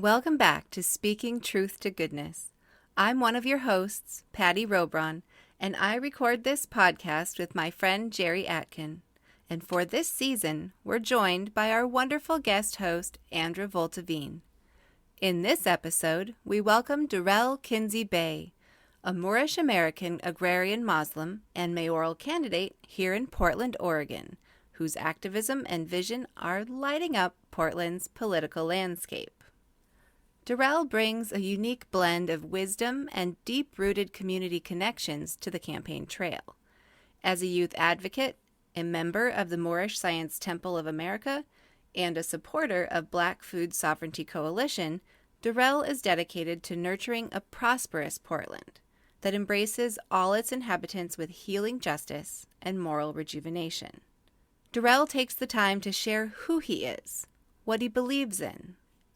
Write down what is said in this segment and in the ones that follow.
Welcome back to Speaking Truth to Goodness. I'm one of your hosts, Patty Robron, and I record this podcast with my friend Jerry Atkin. And for this season, we're joined by our wonderful guest host, Andra Voltavine. In this episode, we welcome Durrell Kinsey Bey, a Moorish American Agrarian Moslem and mayoral candidate here in Portland, Oregon, whose activism and vision are lighting up Portland's political landscape. Durrell brings a unique blend of wisdom and deep-rooted community connections to the campaign trail. As a youth advocate, a member of the Moorish Science Temple of America, and a supporter of Black Food Sovereignty Coalition, Durrell is dedicated to nurturing a prosperous Portland that embraces all its inhabitants with healing justice and moral rejuvenation. Durrell takes the time to share who he is, what he believes in,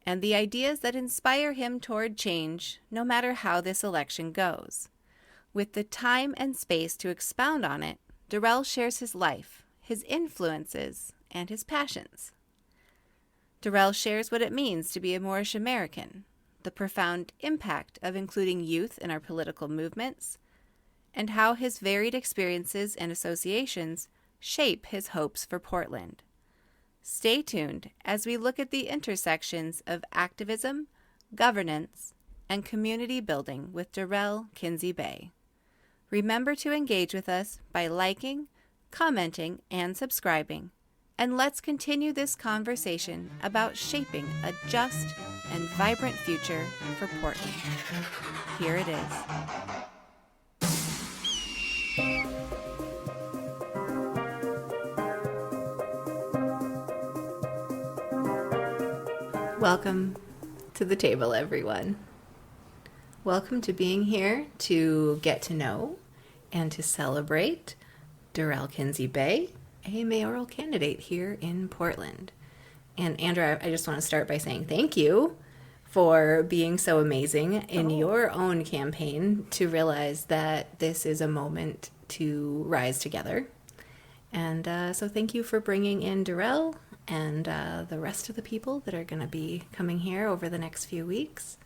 and the ideas that inspire him toward change, no matter how this election goes. With the time and space to expound on it, Durrell shares his life, his influences, and his passions. Durrell shares what it means to be a Moorish American, the profound impact of including youth in our political movements, and how his varied experiences and associations shape his hopes for Portland. Stay tuned as we look at the intersections of activism, governance, and community building with Durrell Kinsey Bey. Remember to engage with us by liking, commenting, and subscribing, and let's continue this conversation about shaping a just and vibrant future for Portland. Here it is. Welcome to the table, everyone. Welcome to being here to get to know and to celebrate Durrell Kinsey Bey, a mayoral candidate here in Portland. And Andra, I just want to start by saying thank you for being so amazing in your own campaign to realize that this is a moment to rise together. And so thank you for bringing in Durrell and the rest of the people that are going to be coming here over the next few weeks.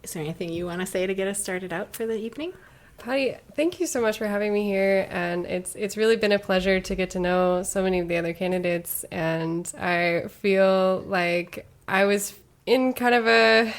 Is there anything you want to say to get us started out for the evening? Patty, thank you so much for having me here, and it's really been a pleasure to get to know so many of the other candidates, and I feel like I was in kind of a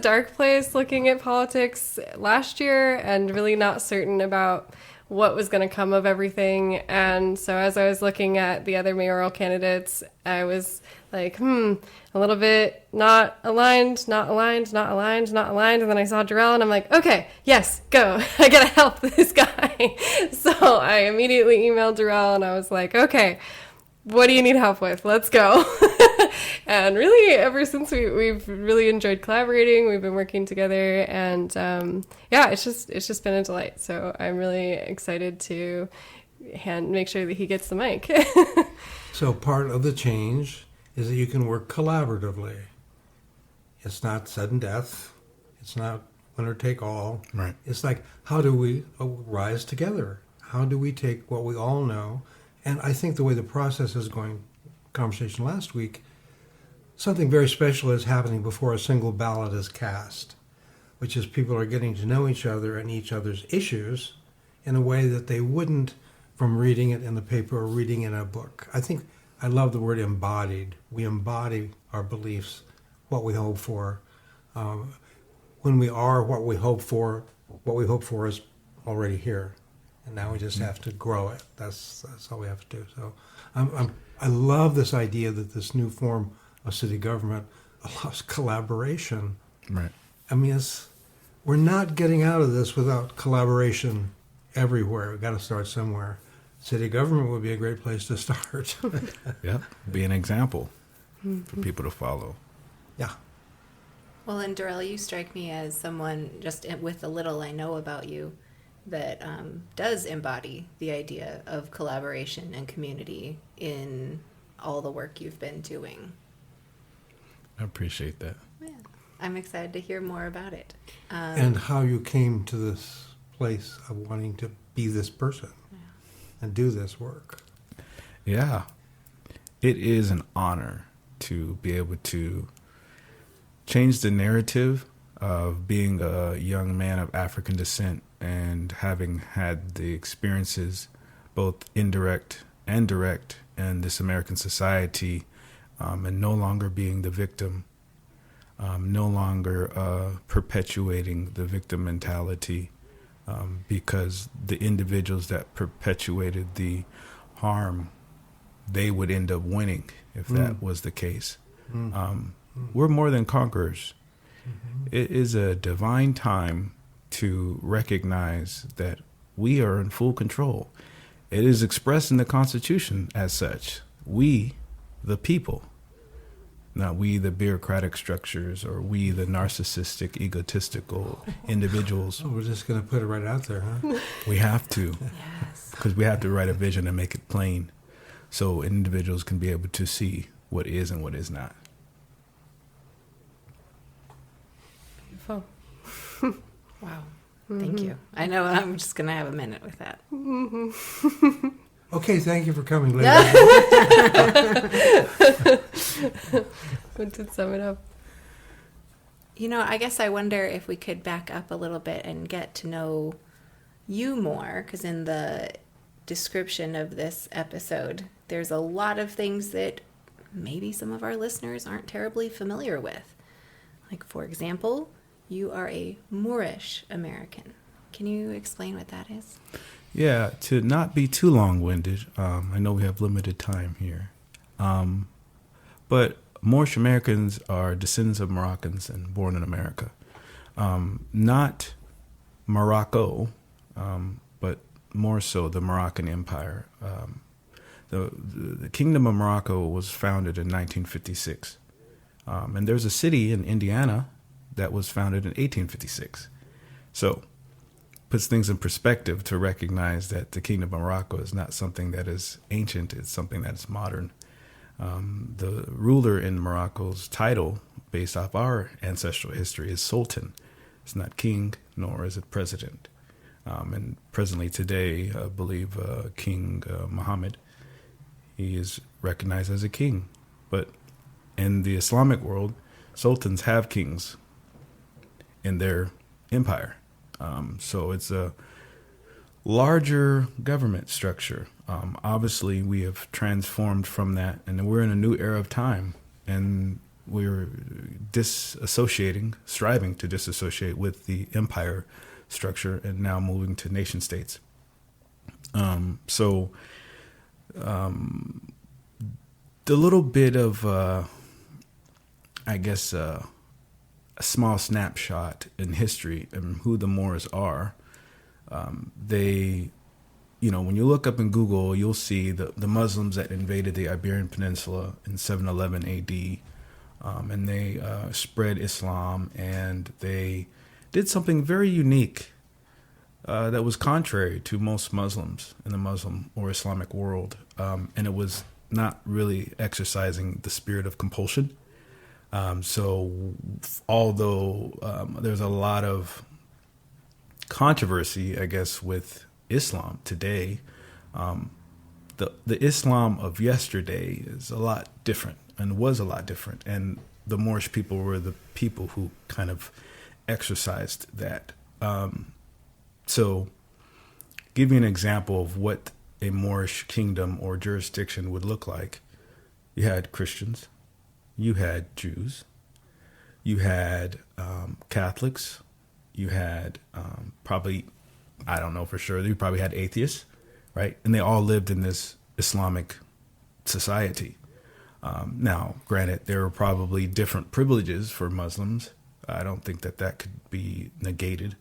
dark place looking at politics last year and really not certain about what was going to come of everything. And so as I was looking at the other mayoral candidates, I was like, a little bit not aligned. And then I saw Durrell and I'm like, okay, yes, go. I got to help this guy. So I immediately emailed Durrell and I was like, okay, what do you need help with? Let's go. And really, ever since we've really enjoyed collaborating. We've been working together, and it's just been a delight. So I'm really excited to make sure that he gets the mic. So part of the change is that you can work collaboratively. It's not sudden death. It's not winner take all. Right. It's like, how do we rise together? How do we take what we all know? And I think the way the process is going, conversation last week, something very special is happening before a single ballot is cast, which is people are getting to know each other and each other's issues in a way that they wouldn't from reading it in the paper or reading in a book. I love the word embodied. We embody our beliefs, what we hope for. When we are what we hope for is already here. And now we just have to grow it. That's all we have to do. So I love this idea that this new form of city government allows collaboration. Right. I mean, we're not getting out of this without collaboration everywhere. We've got to start somewhere. City government would be a great place to start. Yeah, be an example for people to follow. Yeah. Well, and Durrell, you strike me as someone, just with the little I know about you, that does embody the idea of collaboration and community in all the work you've been doing. I appreciate that. Yeah, I'm excited to hear more about it. And how you came to this place of wanting to be this person and do this work. Yeah. It is an honor to be able to changed the narrative of being a young man of African descent and having had the experiences, both indirect and direct, in this American society, and no longer being the victim, no longer perpetuating the victim mentality, because the individuals that perpetuated the harm, they would end up winning if that was the case. We're more than conquerors. It is a divine time to recognize that we are in full control. It is expressed in the Constitution as such. We, the people, not we, the bureaucratic structures, or we, the narcissistic, egotistical individuals. Oh, we're just going to put it right out there, huh? We have to. Yes. Because we have to write a vision and make it plain so individuals can be able to see what is and what is not. Beautiful. Wow. Thank you. I know I'm just going to have a minute with that. Okay, thank you for coming, ladies. What did sum it up? I guess I wonder if we could back up a little bit and get to know you more, because in the description of this episode, there's a lot of things that maybe some of our listeners aren't terribly familiar with. Like, for example, you are a Moorish American. Can you explain what that is? Yeah, to not be too long-winded, I know we have limited time here, but Moorish Americans are descendants of Moroccans and born in America. Not Morocco, but more so the Moroccan Empire. The Kingdom of Morocco was founded in 1956, and there's a city in Indiana that was founded in 1856. So puts things in perspective to recognize that the Kingdom of Morocco is not something that is ancient, it's something that is modern. The ruler in Morocco's title, based off our ancestral history, is Sultan. It's not king, nor is it president. And presently today, I believe King Mohammed, he is recognized as a king. But in the Islamic world, sultans have kings in their empire. So it's a larger government structure. Obviously, we have transformed from that, and we're in a new era of time, and we're striving to disassociate with the empire structure, and now moving to nation states. The little bit of, a small snapshot in history and who the Moors are. They, when you look up in Google, you'll see the Muslims that invaded the Iberian Peninsula in 711 AD, and they spread Islam, and they did something very unique that was contrary to most Muslims in the Muslim or Islamic world, and it was not really exercising the spirit of compulsion. So although there's a lot of controversy, I guess, with Islam today, the Islam of yesterday is a lot different and was a lot different. And the Moorish people were the people who kind of exercised that. So give you an example of what a Moorish kingdom or jurisdiction would look like. You had Christians. You had Jews, you had Catholics, you had probably, I don't know for sure, you probably had atheists, right? And they all lived in this Islamic society. Now, granted, there were probably different privileges for Muslims. I don't think that could be negated.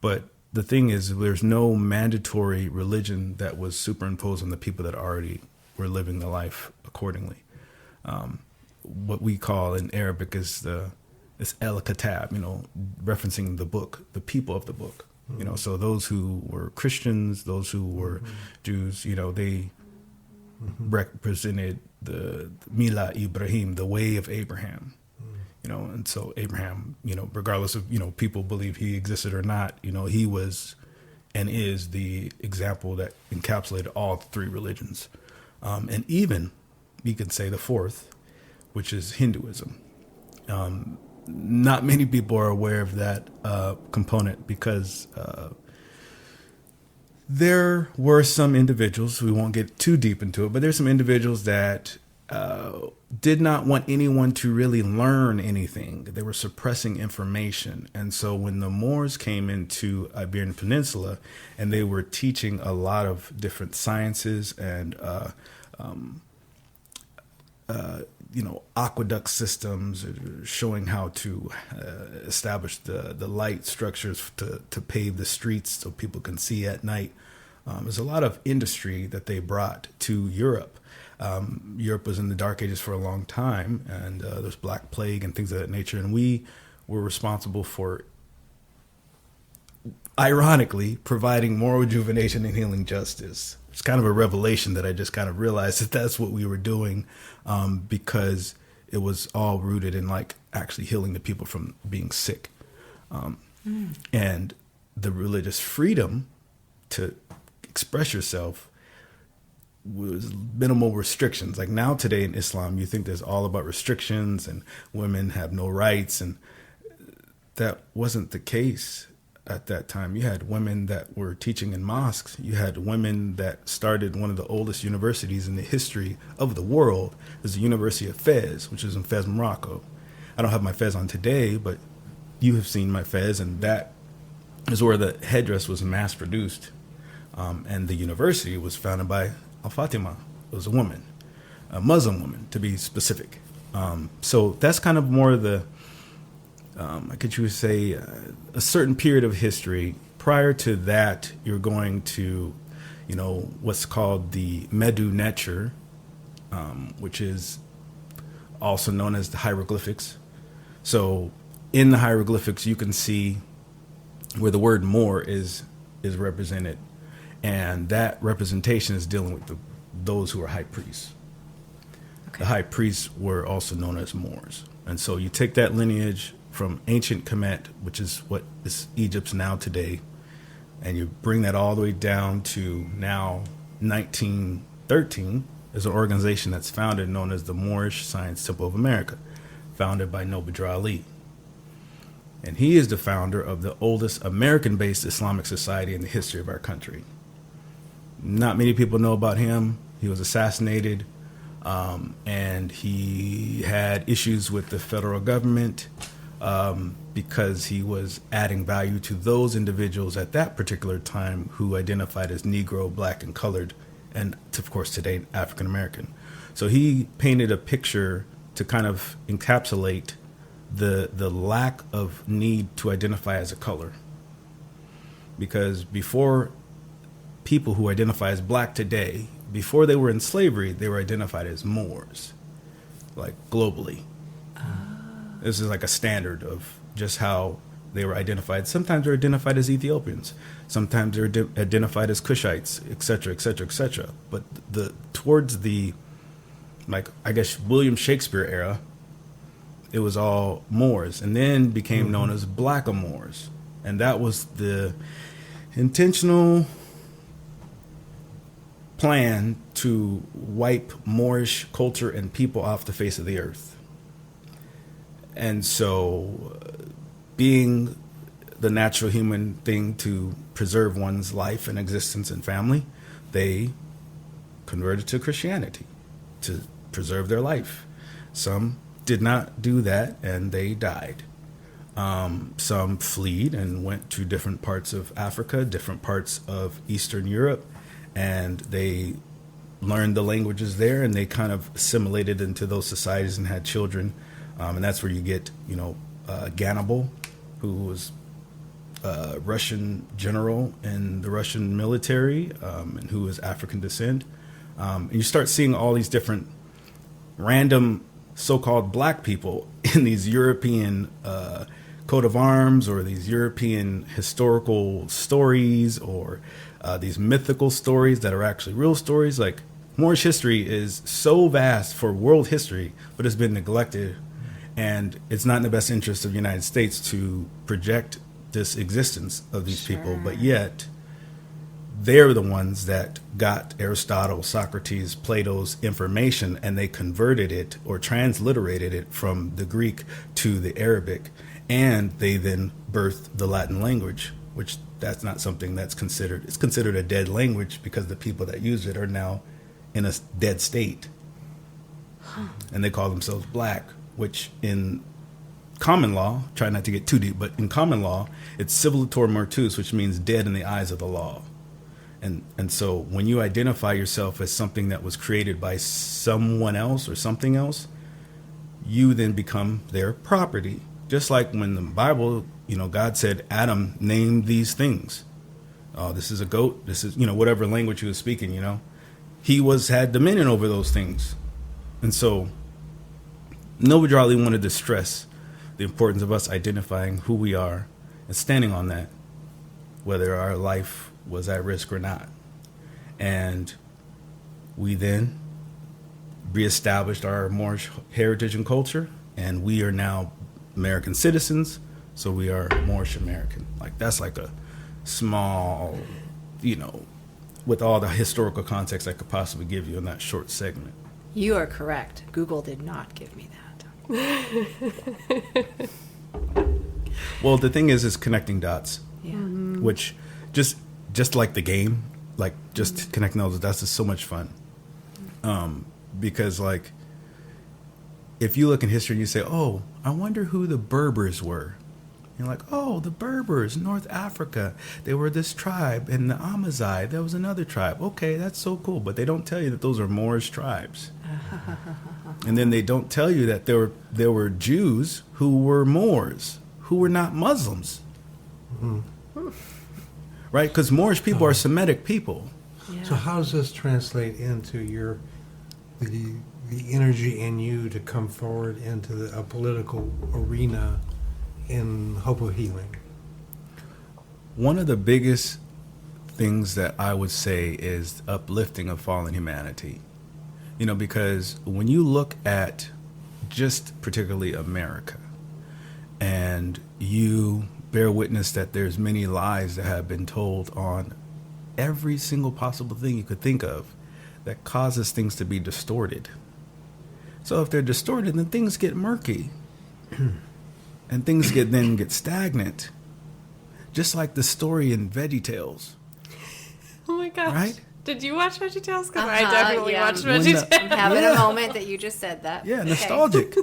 But the thing is, there's no mandatory religion that was superimposed on the people that already were living the life accordingly. What we call in Arabic is it's el-Kitab, referencing the book, the people of the book. Mm-hmm. So those who were Christians, those who were Jews, they represented the Mila Ibrahim, the way of Abraham. And so Abraham, regardless of, people believe he existed or not, he was and is the example that encapsulated all three religions. And even, you could say the fourth, which is Hinduism. not many people are aware of that component because there were some individuals, we won't get too deep into it, but there's some individuals that did not want anyone to really learn anything. They were suppressing information. And so when the Moors came into Iberian Peninsula and they were teaching a lot of different sciences and, aqueduct systems, showing how to establish the light structures to pave the streets so people can see at night. There's a lot of industry that they brought to Europe. Europe was in the Dark Ages for a long time, and there's Black Plague and things of that nature. And we were responsible for, ironically, providing moral rejuvenation and healing justice. It's kind of a revelation that I just kind of realized that that's what we were doing, because it was all rooted in like actually healing the people from being sick. And the religious freedom to express yourself was minimal restrictions. Like now today in Islam, you think there's all about restrictions and women have no rights. And that wasn't the case at that time. You had women that were teaching in mosques. You had women that started one of the oldest universities in the history of the world. There's the University of Fez, which is in Fez, Morocco. I don't have my Fez on today, but you have seen my Fez, and that is where the headdress was mass produced. And the university was founded by Al-Fatima. It was a woman, a Muslim woman to be specific. So that's kind of more the, I could you say, a certain period of history. Prior to that, you're going to, what's called the Medu Necher, which is also known as the hieroglyphics. So in the hieroglyphics, you can see where the word Moor is represented. And that representation is dealing with those who are high priests. Okay. The high priests were also known as Moors. And so you take that lineage from ancient Kemet, which is what is Egypt's now today, and you bring that all the way down to now 1913. There's an organization that's founded known as the Moorish Science Temple of America, founded by Noble Ali. And he is the founder of the oldest American-based Islamic society in the history of our country. Not many people know about him. He was assassinated, and he had issues with the federal government because he was adding value to those individuals at that particular time who identified as Negro, Black, and colored, and of course today African American. So he painted a picture to kind of encapsulate the lack of need to identify as a color. Because before people who identify as Black today, before they were in slavery, they were identified as Moors, like globally. This is like a standard of just how they were identified. Sometimes they're identified as Ethiopians. Sometimes they're identified as Cushites, et cetera, et cetera, et cetera. But towards the, I guess, William Shakespeare era, it was all Moors, and then became known as Blackamoors. And that was the intentional plan to wipe Moorish culture and people off the face of the earth. And so, being the natural human thing to preserve one's life and existence and family, they converted to Christianity to preserve their life. Some did not do that, and they died. Some fled and went to different parts of Africa, different parts of Eastern Europe, and they learned the languages there, and they kind of assimilated into those societies and had children. And that's where you get, Gannibal, who was a Russian general in the Russian military, and who is African descent. And you start seeing all these different random so-called Black people in these European coat of arms, or these European historical stories, or these mythical stories that are actually real stories. Like, Moorish history is so vast for world history, but it's been neglected. And it's not in the best interest of the United States to project this existence of these people. But yet, they're the ones that got Aristotle, Socrates, Plato's information, and they converted it or transliterated it from the Greek to the Arabic, and they then birthed the Latin language, which that's not something that's considered. It's considered a dead language because the people that use it are now in a dead state, and they call themselves black, which in common law, try not to get too deep, but in common law, it's civilator mortuus, which means dead in the eyes of the law. And so when you identify yourself as something that was created by someone else or something else, you then become their property. Just like when the Bible, God said, Adam named these things. Oh, this is a goat. This is, whatever language he was speaking, he had dominion over those things. And so nobody really wanted to stress the importance of us identifying who we are and standing on that, whether our life was at risk or not. And we then reestablished our Moorish heritage and culture, and we are now American citizens, so we are Moorish American. That's like a small, with all the historical context I could possibly give you in that short segment. You are correct. Google did not give me that. Well, the thing is connecting dots. Yeah. Which just like the game, just connecting those dots is so much fun. Because if you look in history and you say, oh, I wonder who the Berbers were. You're like, oh, the Berbers, North Africa. They were this tribe. And the Amazigh, there was another tribe. Okay, that's so cool. But they don't tell you that those are Moorish tribes. And then they don't tell you that there were Jews who were Moors, who were not Muslims. Mm-hmm. Right? Because Moorish people are Semitic people. Yeah. So how does this translate into the energy in you to come forward into a political arena in hope of healing? One of the biggest things that I would say is uplifting of fallen humanity. Because when you look at just particularly America, and you bear witness that there's many lies that have been told on every single possible thing you could think of that causes things to be distorted. So if they're distorted, then things get murky. And things get stagnant. Just like the story in VeggieTales. Oh my gosh. Right? Did you watch VeggieTales? Because I definitely watched When VeggieTales. I'm having a moment that you just said that. Yeah, Okay. nostalgic.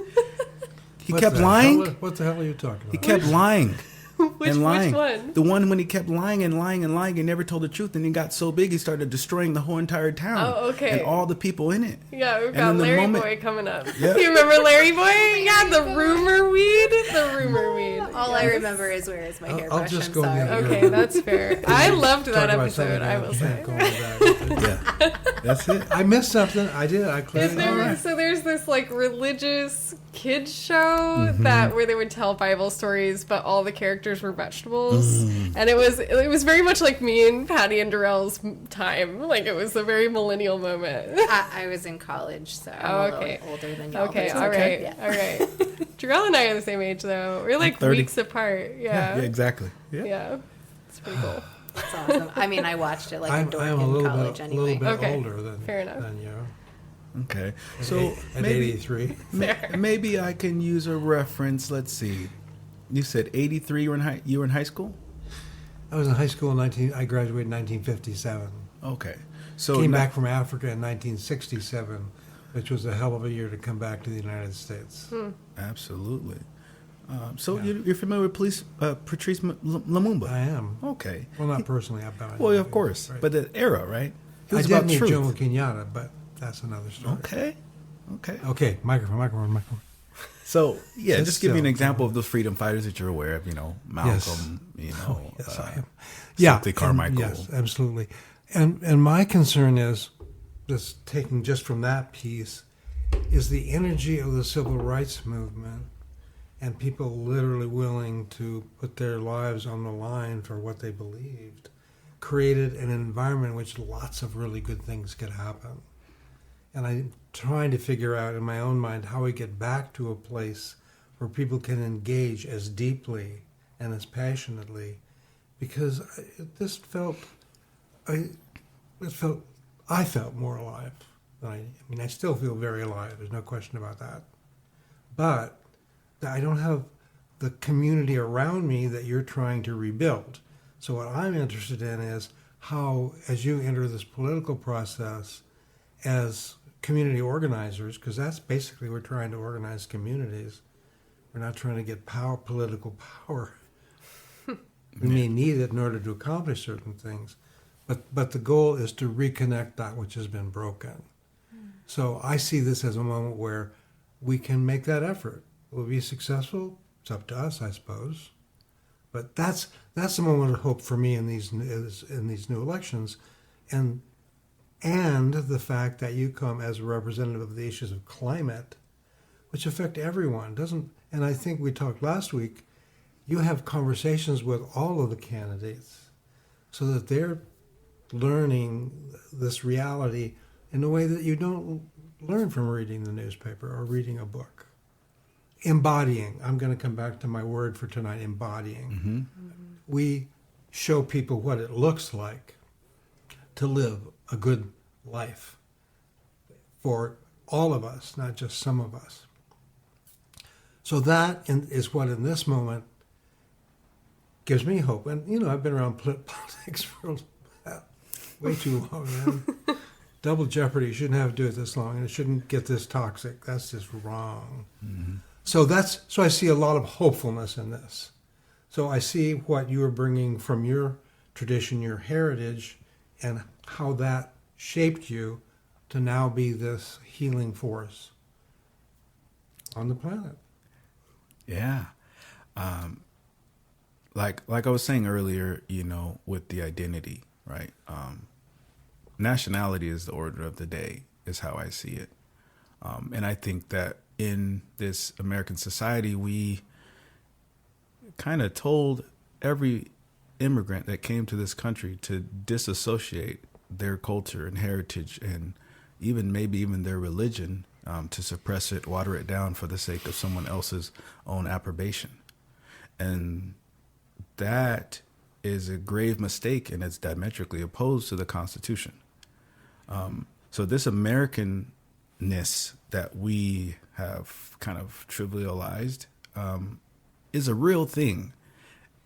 He What kept the lying. hell- What the hell are you talking about? He kept lying. Which one? The one when he kept lying and lying and lying and never told the truth, and he got so big he started destroying the whole entire town. Oh, okay. And all the people in it. Yeah, we've And got then the Larry moment- Boy coming up. Yeah. You remember Larry Boy? Yeah, the rumor weed. The rumor weed. All I remember is where is my I'll hairbrush. just I'm go sorry. get it. Okay, that's fair. I loved Talk that about episode, something I will say. going back. Yeah. That's it. I missed something. I did. I cleared it up. So there's this religious kids show that where they would tell Bible stories, but all the characters were vegetables, and it was very much like me and Patty and Durrell's time. It was a very millennial moment. I was in college, so I'm a little older than y'all. Okay, but all it's right, Yeah. all right. Durrell and I are the same age though. We're 30. weeks apart. Yeah, exactly. Yeah. Yeah. It's pretty cool. That's awesome. I mean, I watched it I'm a dork a in little college bit, anyway. little bit Okay. older than, Fair enough. than you. Okay. At So at maybe 83. maybe I can use a reference. Let's see. You said 83. You were in high school. I was in high school I graduated in 1957. Okay. So Came back from Africa in 1967, which was a hell of a year to come back to the United States. Absolutely. So Yeah. you're familiar with Patrice Lumumba? I am. Okay. Well, not personally. Well, of course, Right. but the era, right? It I was did about meet truth. Jomo Kenyatta, but that's another story. Okay. Okay, microphone. So yeah, But just give me an still, example of those freedom fighters that you're aware of. Malcolm. Yes, I am. Stokely and- Carmichael. Yes, absolutely. And my concern is, just taking just from that piece, is the energy of the civil rights movement and people literally willing to put their lives on the line for what they believed created an environment in which lots of really good things could happen. And I'm trying to figure out in my own mind how we get back to a place where people can engage as deeply and as passionately, because this felt I felt more alive. I mean, I still feel very alive. There's no question about that. But I don't have the community around me that you're trying to rebuild. So what I'm interested in is how, as you enter this political process, as community organizers, because that's basically we're trying to organize communities. We're not trying to get political power. We may need it in order to accomplish certain things, but the goal is to reconnect that which has been broken. So I see this as a moment where we can make that effort. Will we be successful? It's up to us, I suppose. But that's the moment of hope for me in these new elections, and the fact that you come as a representative of the issues of climate, which affect everyone. And I think we talked last week. You have conversations with all of the candidates, so that they're learning this reality in a way that you don't learn from reading the newspaper or reading a book. Embodying. I'm going to come back to my word for tonight, embodying. Mm-hmm. We show people what it looks like to live a good life for all of us, not just some of us. So that is what in this moment gives me hope. And, I've been around politics for way too long, man. Double jeopardy shouldn't have to do it this long, and it shouldn't get this toxic. That's just wrong. Mm-hmm. So I see a lot of hopefulness in this. So I see what you are bringing from your tradition, your heritage, and how that shaped you to now be this healing force on the planet. Yeah. Like I was saying earlier, with the identity, right? Nationality is the order of the day, is how I see it. And I think that in this American society, we kind of told every immigrant that came to this country to disassociate their culture and heritage and maybe even their religion, to suppress it, water it down for the sake of someone else's own approbation. And that is a grave mistake, and it's diametrically opposed to the Constitution. So this Americanness that we have kind of trivialized is a real thing.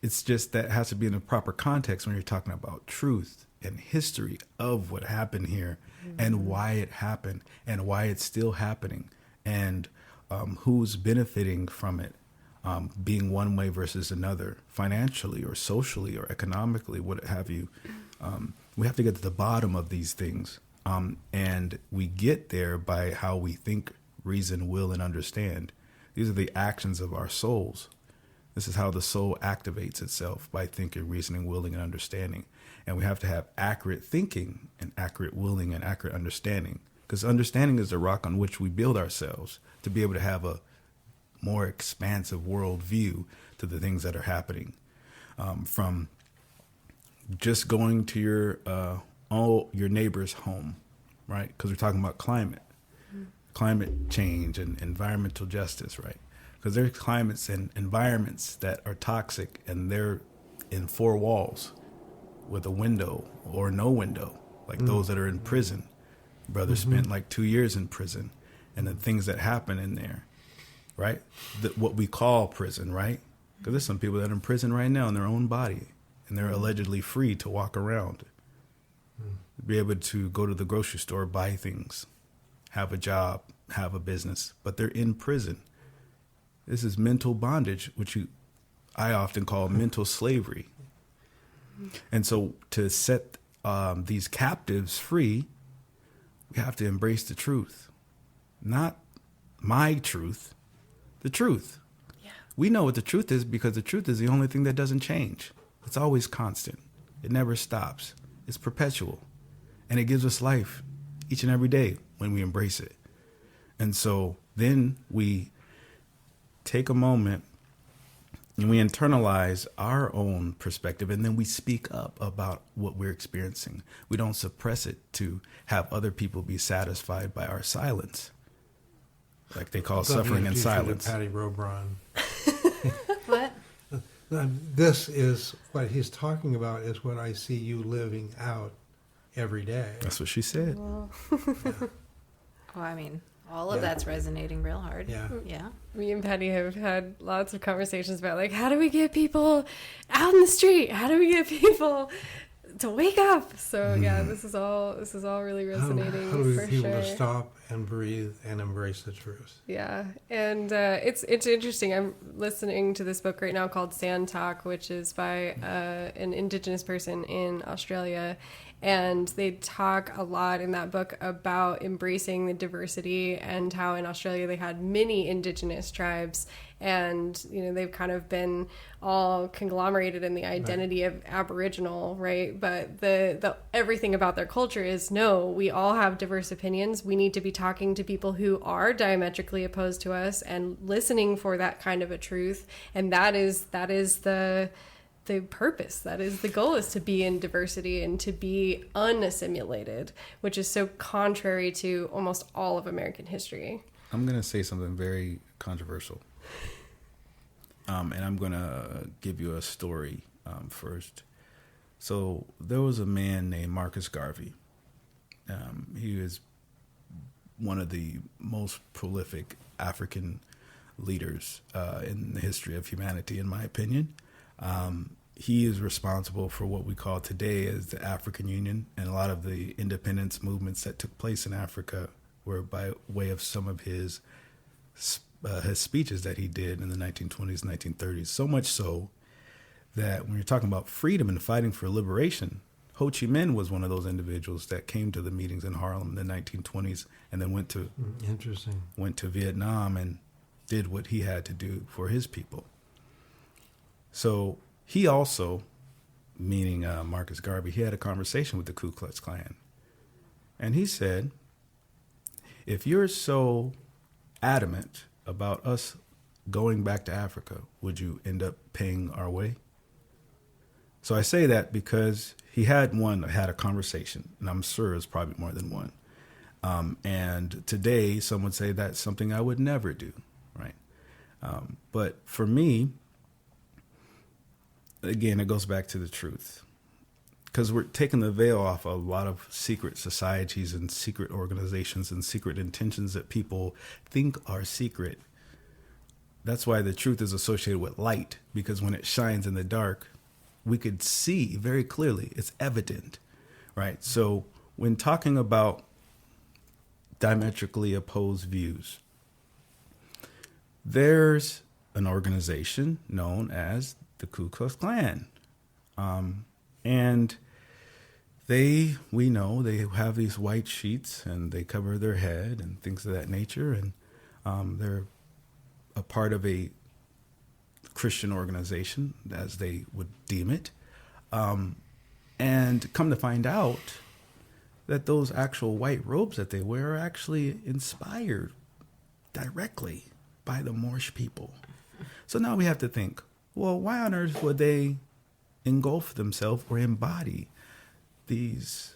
It's just that it has to be in the proper context when you're talking about truth and history of what happened here, mm-hmm. and why it happened and why it's still happening, and who's benefiting from it, being one way versus another, financially or socially or economically, what have you. We have to get to the bottom of these things. And we get there by how we think, reason, will, and understand. These are the actions of our souls. This is how the soul activates itself, by thinking, reasoning, willing, and understanding. And we have to have accurate thinking and accurate willing and accurate understanding, because understanding is the rock on which we build ourselves to be able to have a more expansive world view to the things that are happening. From just going to your neighbor's home, right? Because we're talking about climate change and environmental justice, right? Because there's climates and environments that are toxic, and they're in four walls with a window or no window, like those that are in prison. Brother spent like 2 years in prison, and the things that happen in there, right? What we call prison, right? Because there's some people that are in prison right now in their own body, and they're allegedly free to walk around, be able to go to the grocery store, buy things, have a job, have a business, but they're in prison. This is mental bondage, which I often call mental slavery. And so to set these captives free, we have to embrace the truth. Not my truth, the truth. Yeah. We know what the truth is because the truth is the only thing that doesn't change. It's always constant. It never stops. It's perpetual. And it gives us life each and every day when we embrace it. And so then we take a moment and we internalize our own perspective, and then we speak up about what we're experiencing. We don't suppress it to have other people be satisfied by our silence, like they call suffering in silence. Patty Robron. What? This is what he's talking about, is what I see you living out every day. That's what she said. Well, Well, I mean, all of that's resonating real hard. Yeah. Yeah. me and Patty have had lots of conversations about like, how do we get people out in the street? How do we get people to wake up? So yeah, this is all really resonating How do we for get people sure. to stop and breathe and embrace the truth? Yeah, and it's interesting. I'm listening to this book right now called Sand Talk, which is by an Indigenous person in Australia, and they talk a lot in that book about embracing the diversity and how in Australia they had many Indigenous tribes, and they've kind of been all conglomerated in the identity of Aboriginal, right? But the everything about their culture is no, we all have diverse opinions. We need to be talking to people who are diametrically opposed to us and listening for that kind of a truth, and that is the purpose. That is the goal, is to be in diversity and to be unassimilated, which is so contrary to almost all of American history. I'm going to say something very controversial. And I'm going to give you a story first. So there was a man named Marcus Garvey. He was one of the most prolific African leaders in the history of humanity, in my opinion. He is responsible for what we call today as the African Union, and a lot of the independence movements that took place in Africa were by way of some of his speeches that he did in the 1920s, 1930s. So much so that when you're talking about freedom and fighting for liberation, Ho Chi Minh was one of those individuals that came to the meetings in Harlem in the 1920s and then went to Vietnam and did what he had to do for his people. So he also, meaning Marcus Garvey, he had a conversation with the Ku Klux Klan. And he said, if you're so adamant about us going back to Africa, would you end up paying our way? So I say that because he had a conversation, and I'm sure it's probably more than one. And today, some would say that's something I would never do, right? But for me, again, it goes back to the truth, because we're taking the veil off a lot of secret societies and secret organizations and secret intentions that people think are secret. That's why the truth is associated with light, because when it shines in the dark, we could see very clearly. It's evident, right? So when talking about diametrically opposed views, there's an organization known as the Ku Klux Klan. And we know they have these white sheets and they cover their head and things of that nature. And they're a part of a Christian organization, as they would deem it. And come to find out that those actual white robes that they wear are actually inspired directly by the Moorish people. So now we have to think, well, why on earth would they engulf themselves or embody this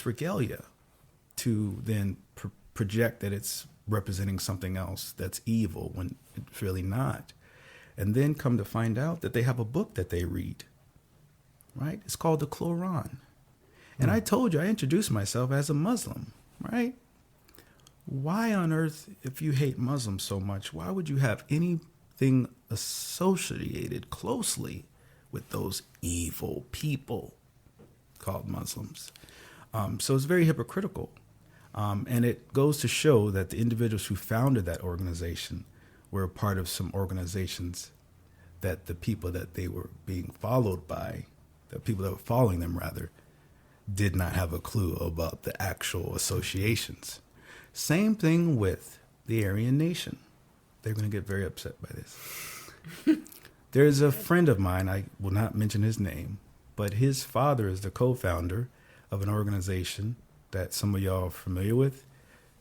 regalia to then project that it's representing something else that's evil when it's really not? And then come to find out that they have a book that they read, right? It's called the Quran. And I told you, I introduced myself as a Muslim, right? Why on earth, if you hate Muslims so much, why would you have anything associated closely with those evil people called Muslims? So it's very hypocritical. And it goes to show that the individuals who founded that organization were a part of some organizations that the people that they were being followed by, the people that were following them rather, did not have a clue about the actual associations. Same thing with the Aryan Nation. They're going to get very upset by this. There's a friend of mine, I will not mention his name, but his father is the co-founder of an organization that some of y'all are familiar with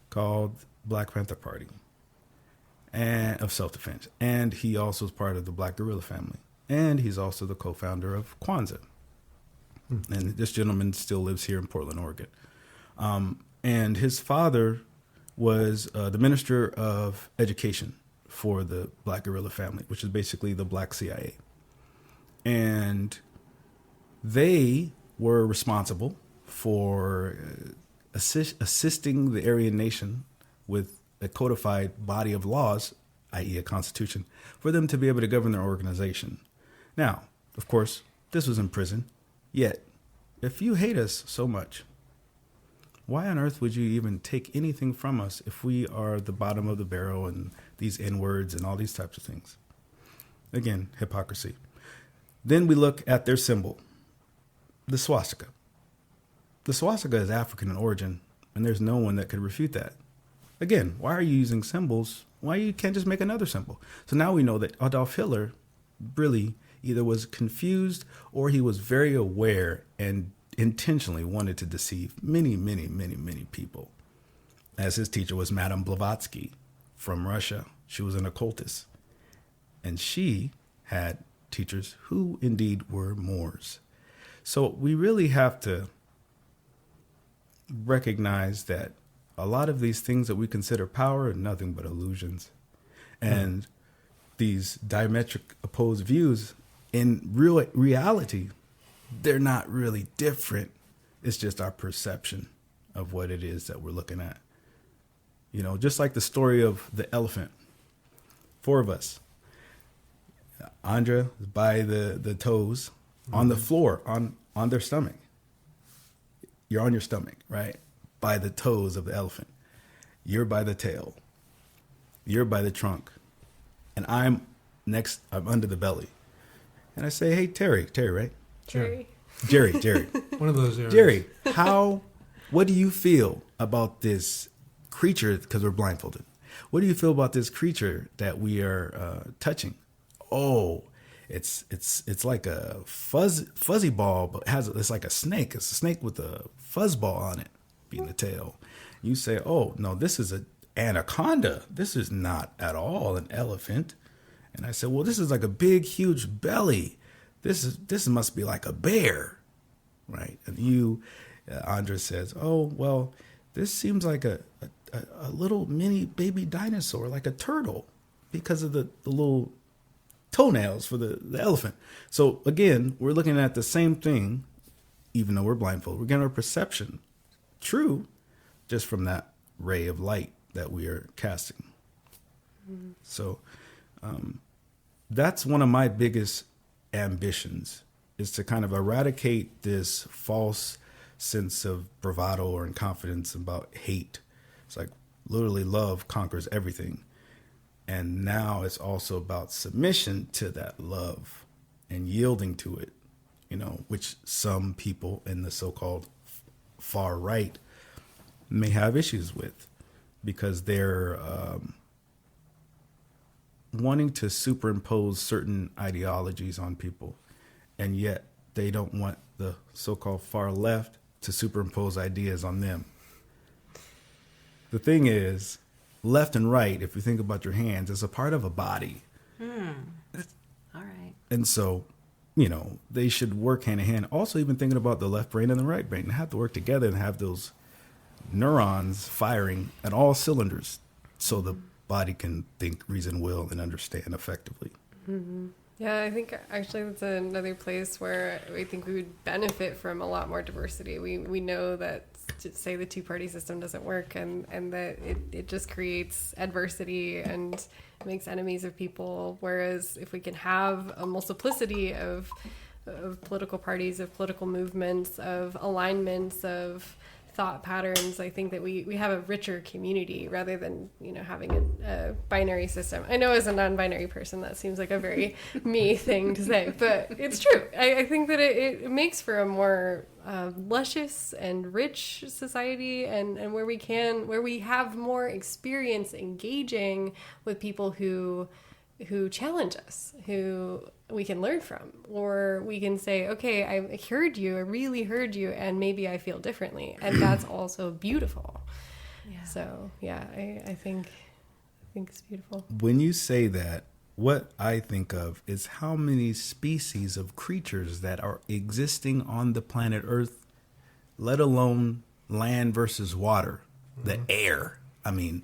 called Black Panther Party, and of self-defense. And he also is part of the Black Guerrilla family. And he's also the co-founder of Kwanzaa. And this gentleman still lives here in Portland, Oregon. And his father was the Minister of Education for the Black Guerrilla family, which is basically the Black CIA. And they were responsible for assisting the Aryan nation with a codified body of laws, i.e. a constitution, for them to be able to govern their organization. Now, of course, this was in prison. Yet, if you hate us so much, why on earth would you even take anything from us if we are the bottom of the barrel and these N-words and all these types of things? Again, hypocrisy. Then we look at their symbol, the swastika. The swastika is African in origin, and there's no one that could refute that. Again, why are you using symbols? Why you can't just make another symbol? So now we know that Adolf Hitler really either was confused or he was very aware and intentionally wanted to deceive many, many, many, many people. As his teacher was Madame Blavatsky from Russia. She was an occultist. And she had teachers who indeed were Moors. So we really have to recognize that a lot of these things that we consider power are nothing but illusions. And these diametric opposed views, in real reality, they're not really different. It's just our perception of what it is that we're looking at. You know, just like the story of the elephant. 4 of us. Andra is by the toes, on the floor, on their stomach. You're on your stomach, right? By the toes of the elephant. You're by the tail. You're by the trunk. And I'm under the belly. And I say, hey, Terry, right? Jerry. Jerry. One of those areas. Jerry, what do you feel about this creature? Because we're blindfolded. What do you feel about this creature that we are touching? Oh, it's like a fuzzy ball, but it's like a snake. It's a snake with a fuzz ball on it, being the tail. You say, oh, no, this is an anaconda. This is not at all an elephant. And I said, well, this is like a big, huge belly. This must be like a bear, right? And Andra says, oh, well, this seems like a little mini baby dinosaur, like a turtle, because of the little toenails for the elephant. So again, we're looking at the same thing, even though we're blindfolded. We're getting our perception true just from that ray of light that we are casting. Mm-hmm. So that's one of my biggest ambitions, is to kind of eradicate this false sense of bravado or confidence about hate. It's like literally love conquers everything. And now it's also about submission to that love and yielding to it, which some people in the so-called far right may have issues with, because they're wanting to superimpose certain ideologies on people, and yet they don't want the so-called far left to superimpose ideas on them. The thing is, left and right, if you think about your hands, is a part of a body. All right. And so, they should work hand in hand. Also, even thinking about the left brain and the right brain, they have to work together and have those neurons firing at all cylinders so the body can think, reason, will, and understand effectively. Mm-hmm. Yeah, I think actually that's another place where I think we would benefit from a lot more diversity. We know that, to say, the two-party system doesn't work, and that it just creates adversity and makes enemies of people. Whereas if we can have a multiplicity of political parties, of political movements, of alignments, of thought patterns, I think that we have a richer community rather than having a binary system. I know as a non-binary person that seems like a very me thing to say, but it's true. I think that it makes for a more luscious and rich society, and where we have more experience engaging with people who challenge us, who we can learn from, or we can say, okay, I heard you, I really heard you, and maybe I feel differently, and that's also beautiful. Yeah. So yeah, I think it's beautiful. When you say that, what I think of is how many species of creatures that are existing on the planet Earth, let alone land versus water, the air. I mean,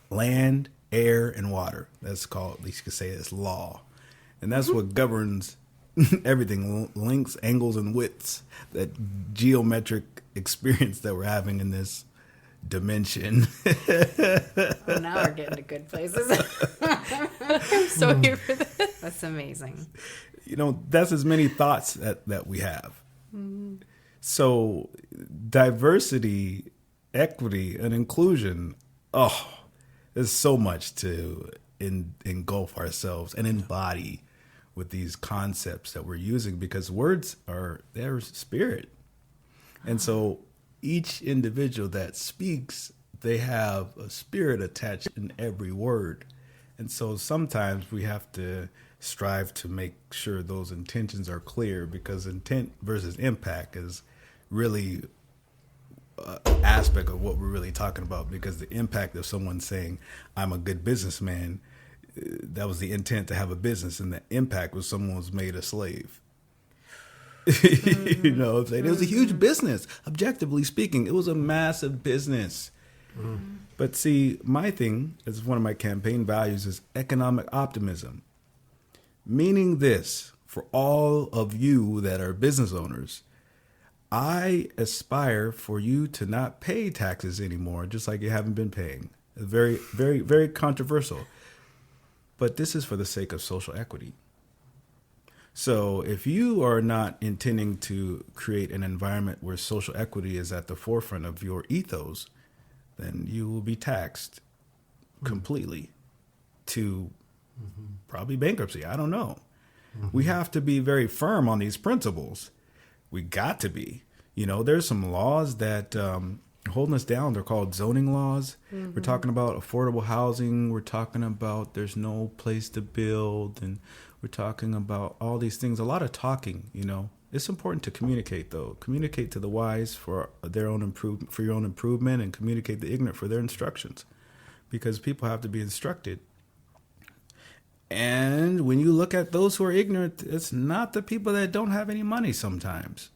land, air, and water. That's called, at least you could say, it's law. And that's what governs, everything, lengths, angles, and widths, that geometric experience that we're having in this dimension. Oh, now we're getting to good places. I'm so here for this. That's amazing. That's as many thoughts that we have. So diversity, equity, and inclusion, there's so much to engulf ourselves and embody with these concepts that we're using, because words are their spirit. And so each individual that speaks, they have a spirit attached in every word. And so sometimes we have to strive to make sure those intentions are clear, because intent versus impact is really an aspect of what we're really talking about. Because the impact of someone saying, I'm a good businessman, that was the intent to have a business, and the impact was someone was made a slave. You know what I'm saying? It was a huge business. Objectively speaking, it was a massive business. But see, my thing, as one of my campaign values, is economic optimism. Meaning this, for all of you that are business owners, I aspire for you to not pay taxes anymore, just like you haven't been paying. Very, very, very controversial. But this is for the sake of social equity. So if you are not intending to create an environment where social equity is at the forefront of your ethos, then you will be taxed completely to probably bankruptcy. I don't know. We have to be very firm on these principles. We got to be. There's some laws that holding us down. They're called zoning laws. We're talking about affordable housing. We're talking about there's no place to build, and we're talking about all these things. A lot of talking. It's important to communicate, though. Communicate to the wise for their own improvement, for your own improvement, and communicate the ignorant for their instructions, because people have to be instructed. And when you look at those who are ignorant, it's not the people that don't have any money sometimes.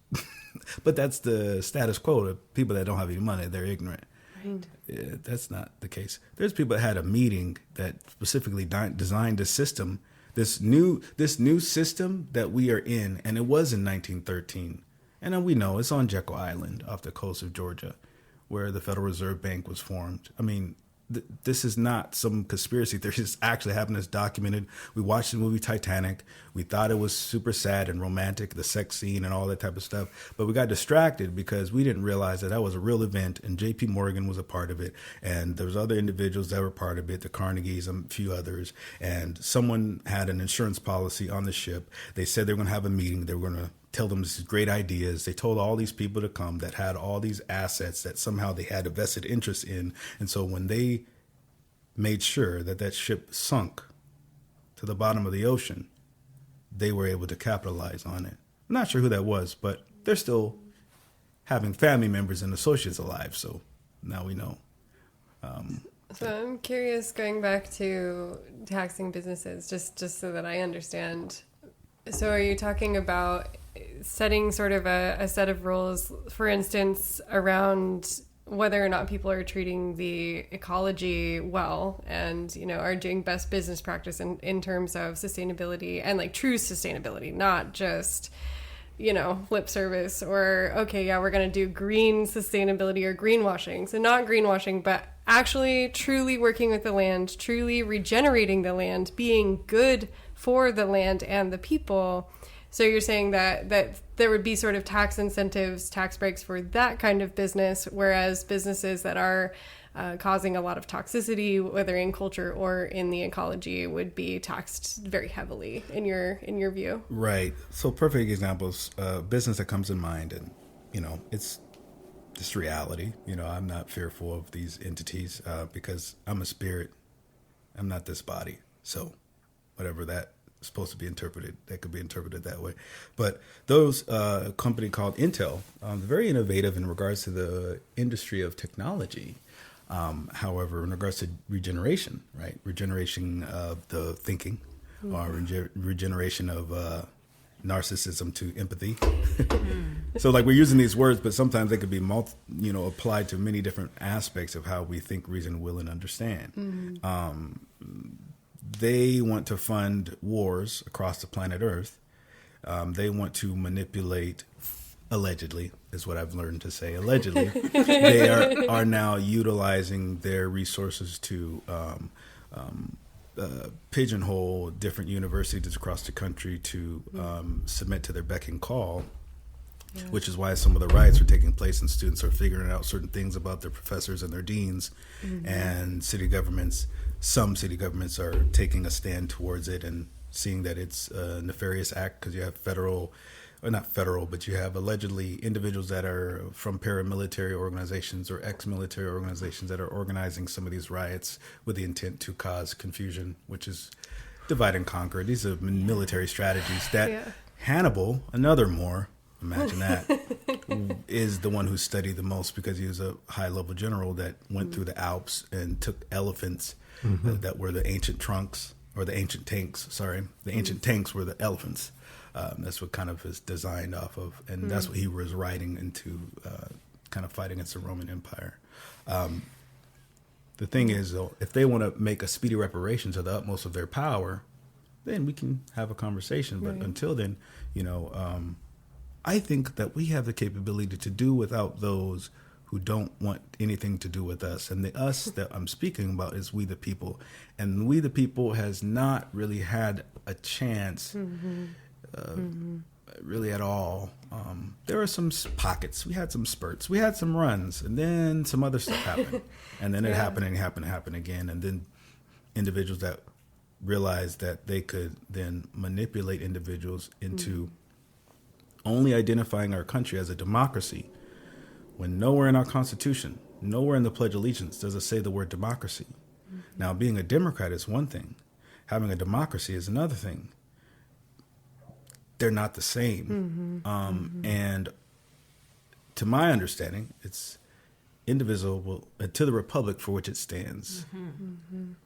But that's the status quo. The people that don't have any money, they're ignorant. Right. Yeah, that's not the case. There's people that had a meeting that specifically designed a system, this new system that we are in, and it was in 1913. And then we know it's on Jekyll Island off the coast of Georgia, where the Federal Reserve Bank was formed. I mean, this is not some conspiracy theory. This actually happened. It's documented. We watched the movie Titanic. We thought it was super sad and romantic, the sex scene and all that type of stuff. But we got distracted because we didn't realize that was a real event, and J.P. Morgan was a part of it. And there was other individuals that were part of it, the Carnegies, a few others. And someone had an insurance policy on the ship. They said they were going to have a meeting. They were going to tell them these great ideas. They told all these people to come that had all these assets that somehow they had a vested interest in. And so when they made sure that ship sunk to the bottom of the ocean, they were able to capitalize on it. I'm not sure who that was, but they're still having family members and associates alive. So now we know. So I'm curious, going back to taxing businesses, just so that I understand. So are you talking about setting sort of a set of rules, for instance, around whether or not people are treating the ecology well and, are doing best business practice in terms of sustainability and like true sustainability, not just, lip service or, okay, yeah, we're going to do green sustainability or greenwashing. So not greenwashing, but actually truly working with the land, truly regenerating the land, being good for the land and the people. So you're saying that there would be sort of tax incentives, tax breaks for that kind of business, whereas businesses that are causing a lot of toxicity, whether in culture or in the ecology, would be taxed very heavily in your view. Right. So perfect examples, business that comes in mind, and it's just reality. I'm not fearful of these entities because I'm a spirit. I'm not this body. So whatever that supposed to be interpreted, that could be interpreted that way. But those company called Intel, very innovative in regards to the industry of technology. However, in regards to regeneration, right? Regeneration of the thinking, or regeneration of narcissism to empathy. So like we're using these words, but sometimes they could be applied to many different aspects of how we think, reason, will, and understand. They want to fund wars across the planet Earth They want to manipulate, allegedly, is what I've learned to say. Allegedly, they are now utilizing their resources to pigeonhole different universities across the country to submit to their beck and call. Yes. Which is why some of the riots are taking place and students are figuring out certain things about their professors and their deans, and some city governments are taking a stand towards it and seeing that it's a nefarious act because you have but you have allegedly individuals that are from paramilitary organizations or ex-military organizations that are organizing some of these riots with the intent to cause confusion, which is divide and conquer. These are military strategies that Hannibal, another Moor, imagine that, is the one who studied the most because he was a high-level general that went through the Alps and took elephants that were the ancient tanks. The ancient tanks were the elephants. That's what kind of is designed off of, and that's what he was riding into, kind of fight against the Roman Empire. The thing is, though, if they want to make a speedy reparation to the utmost of their power, then we can have a conversation. But until then, I think that we have the capability to do without those who don't want anything to do with us. And the us that I'm speaking about is we the people. And we the people has not really had a chance really at all. There were some pockets. We had some spurts. We had some runs. And then some other stuff happened. And then it happened and happened again. And then individuals that realized that they could then manipulate individuals into only identifying our country as a democracy when nowhere in our Constitution, nowhere in the Pledge of Allegiance does it say the word democracy. Now, being a Democrat is one thing. Having a democracy is another thing. They're not the same. And to my understanding, it's indivisible to the republic for which it stands.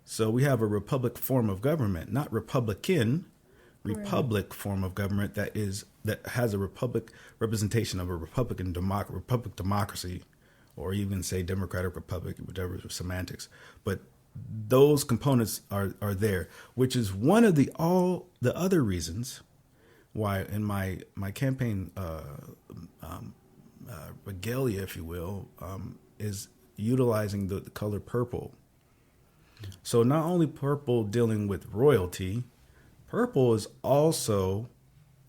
So we have a republic form of government, not republican, republic form of government that has a republic representation of a republic democracy, or even say democratic republic, whatever semantics. But those components are there, which is one of the other reasons why in my campaign regalia, if you will, is utilizing the color purple. So not only purple dealing with royalty, purple is also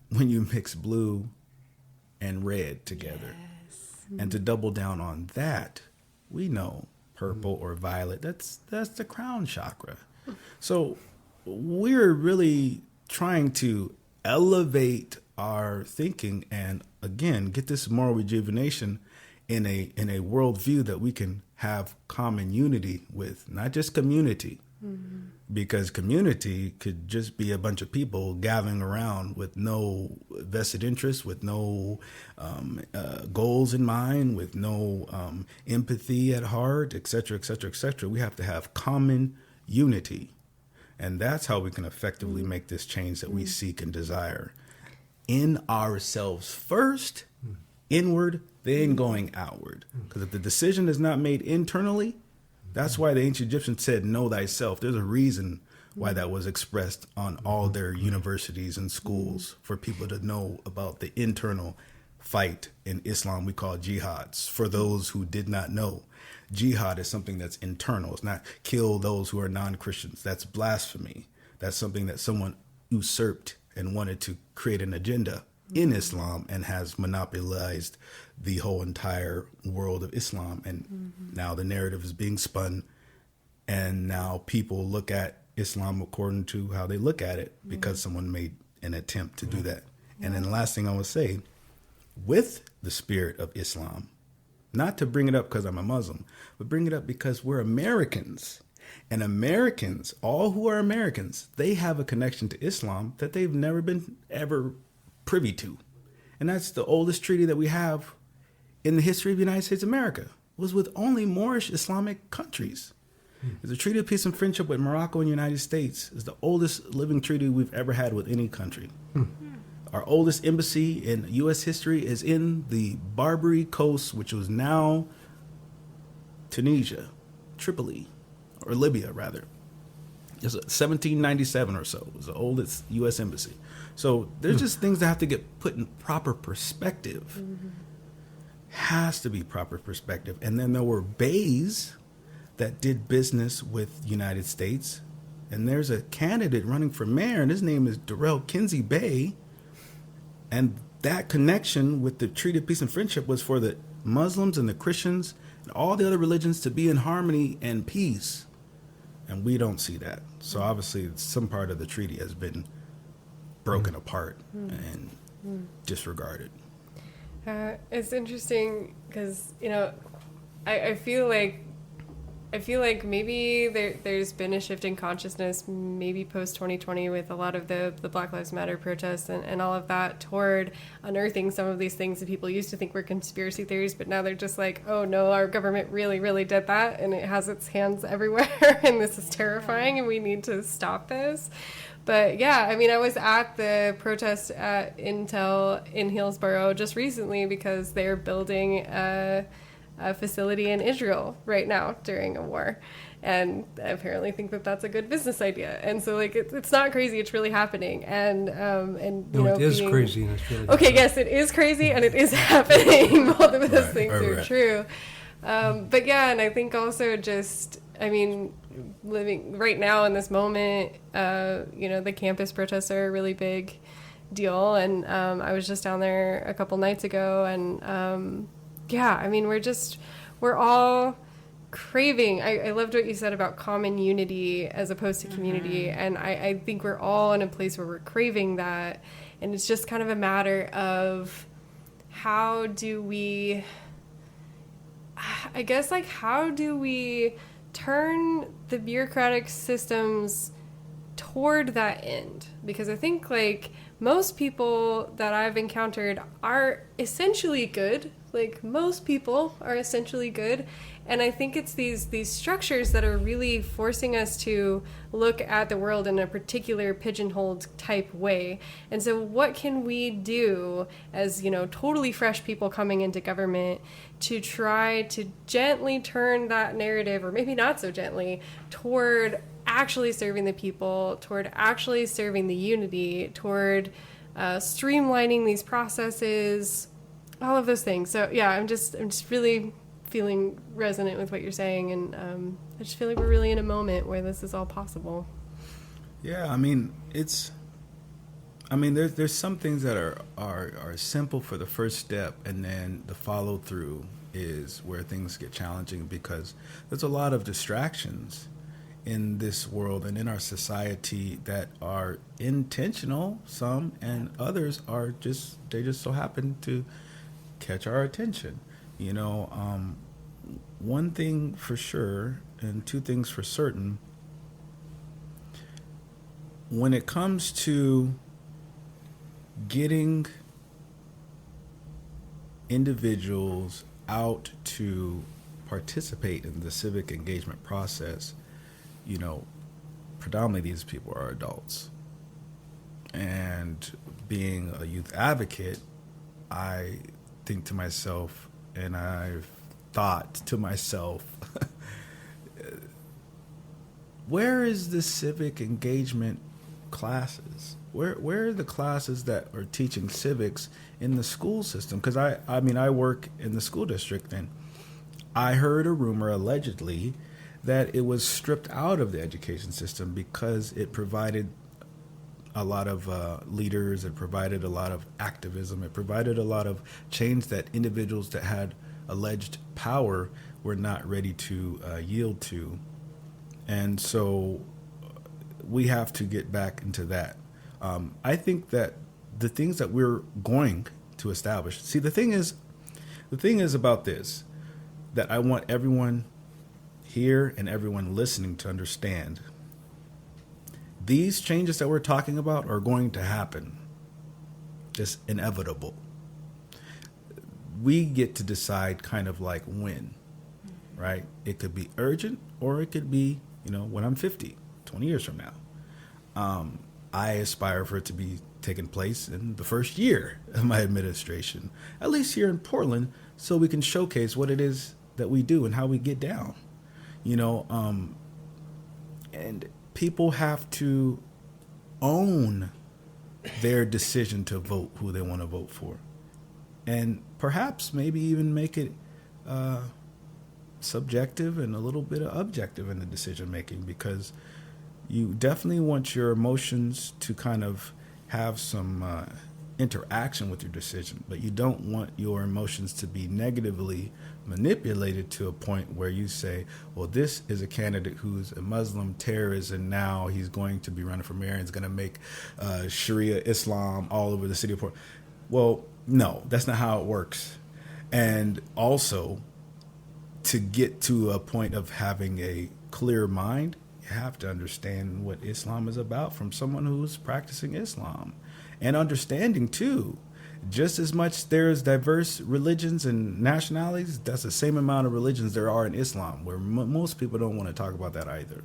when you mix blue and red together. And to double down on that, we know purple or violet, that's the crown chakra. So we're really trying to elevate our thinking and, again, get this moral rejuvenation in a worldview that we can have common unity with, not just community. Because community could just be a bunch of people gathering around with no vested interest, with no goals in mind, with no empathy at heart, et cetera, et cetera, et cetera. We have to have common unity. And that's how we can effectively make this change that we seek and desire. In ourselves first, inward, then going outward. Because if the decision is not made internally, that's why the ancient Egyptians said, know thyself. There's a reason why that was expressed on all their universities and schools, for people to know about the internal fight. In Islam we call jihads. For those who did not know, jihad is something that's internal. It's not kill those who are non-Christians. That's blasphemy. That's something that someone usurped and wanted to create an agenda in Islam and has monopolized the whole entire world of Islam. And now the narrative is being spun, and now people look at Islam according to how they look at it because someone made an attempt to do that. And then the last thing I would say, with the spirit of Islam, not to bring it up because I'm a Muslim, but bring it up because we're Americans. And Americans, all who are Americans, they have a connection to Islam that they've never been ever privy to. And that's the oldest treaty that we have in the history of the United States of America. It was with only Moorish Islamic countries. It's a treaty of peace and friendship with Morocco and the United States. It's the oldest living treaty we've ever had with any country. Our oldest embassy in U.S. history is in the Barbary Coast, which was now Tunisia, Tripoli, or Libya rather. It's 1797 or so. It was the oldest U.S. embassy. So there's just things that have to get put in proper perspective. Has to be proper perspective. And then there were beys that did business with the United States. And there's a candidate running for mayor, and his name is Durrell Kinsey Bey. And that connection with the Treaty of Peace and Friendship was for the Muslims and the Christians and all the other religions to be in harmony and peace. And we don't see that. So obviously some part of the treaty has been broken apart and disregarded. It's interesting because, you know, I feel like maybe there's been a shift in consciousness, maybe post 2020 with a lot of the Black Lives Matter protests and all of that, toward unearthing some of these things that people used to think were conspiracy theories, but now they're just like, oh no, our government really, really did that, and it has its hands everywhere, and this is terrifying, and we need to stop this. But yeah, I mean, I was at the protest at Intel in Hillsborough just recently because they're building a facility in Israel right now during a war, and I apparently think that that's a good business idea. And so, like, it's not crazy; it's really happening. And you know, it is crazy. And it's really okay, yes, it is crazy, and it is happening. Both of those things are true. But yeah, and I think also just, I mean, living right now in this moment, you know, the campus protests are a really big deal, and I was just down there a couple nights ago, and yeah, I mean, we're all craving. I loved what you said about common unity as opposed to community. And I think we're all in a place where we're craving that. And it's just kind of a matter of how do we turn the bureaucratic systems toward that end? Because I think, like, most people that I've encountered are essentially good. Like, most people are essentially good. And I think it's these structures that are really forcing us to look at the world in a particular pigeonholed type way. And so what can we do as, you know, totally fresh people coming into government to try to gently turn that narrative, or maybe not so gently, toward actually serving the people, toward actually serving the unity, toward streamlining these processes, all of those things. So yeah, I'm just really feeling resonant with what you're saying, and I just feel like we're really in a moment where this is all possible. Yeah, I mean, there's some things that are simple for the first step, and then the follow through is where things get challenging, because there's a lot of distractions in this world and in our society that are intentional, some, and others are just so happen to catch our attention. You know, one thing for sure and two things for certain, when it comes to getting individuals out to participate in the civic engagement process, you know, predominantly these people are adults. And being a youth advocate, I think to myself, and I've thought to myself, where is the civic engagement classes? Where are the classes that are teaching civics in the school system? Because I mean, I work in the school district, and I heard a rumor allegedly that it was stripped out of the education system because it provided a lot of leaders, it provided a lot of activism, it provided a lot of change that individuals that had alleged power were not ready to yield to. And so we have to get back into that. I think that the things that we're going to establish, see, the thing is about this, that I want everyone here and everyone listening to understand. These changes that we're talking about are going to happen. It's inevitable. We get to decide kind of like when, right? It could be urgent, or it could be, you know, when I'm 50, 20 years from now. I aspire for it to be taking place in the first year of my administration, at least here in Portland, so we can showcase what it is that we do and how we get down. You know, and people have to own their decision to vote who they want to vote for. And perhaps maybe even make it subjective and a little bit of objective in the decision making, because you definitely want your emotions to kind of have some interaction with your decision, but you don't want your emotions to be negatively manipulated to a point where you say, well, this is a candidate who's a Muslim terrorist, and now he's going to be running for mayor and is going to make Sharia Islam all over the city of Portland. Well, no, that's not how it works. And also, to get to a point of having a clear mind, you have to understand what Islam is about from someone who's practicing Islam. And understanding, too, just as much there's diverse religions and nationalities, that's the same amount of religions there are in Islam, where most people don't want to talk about that either.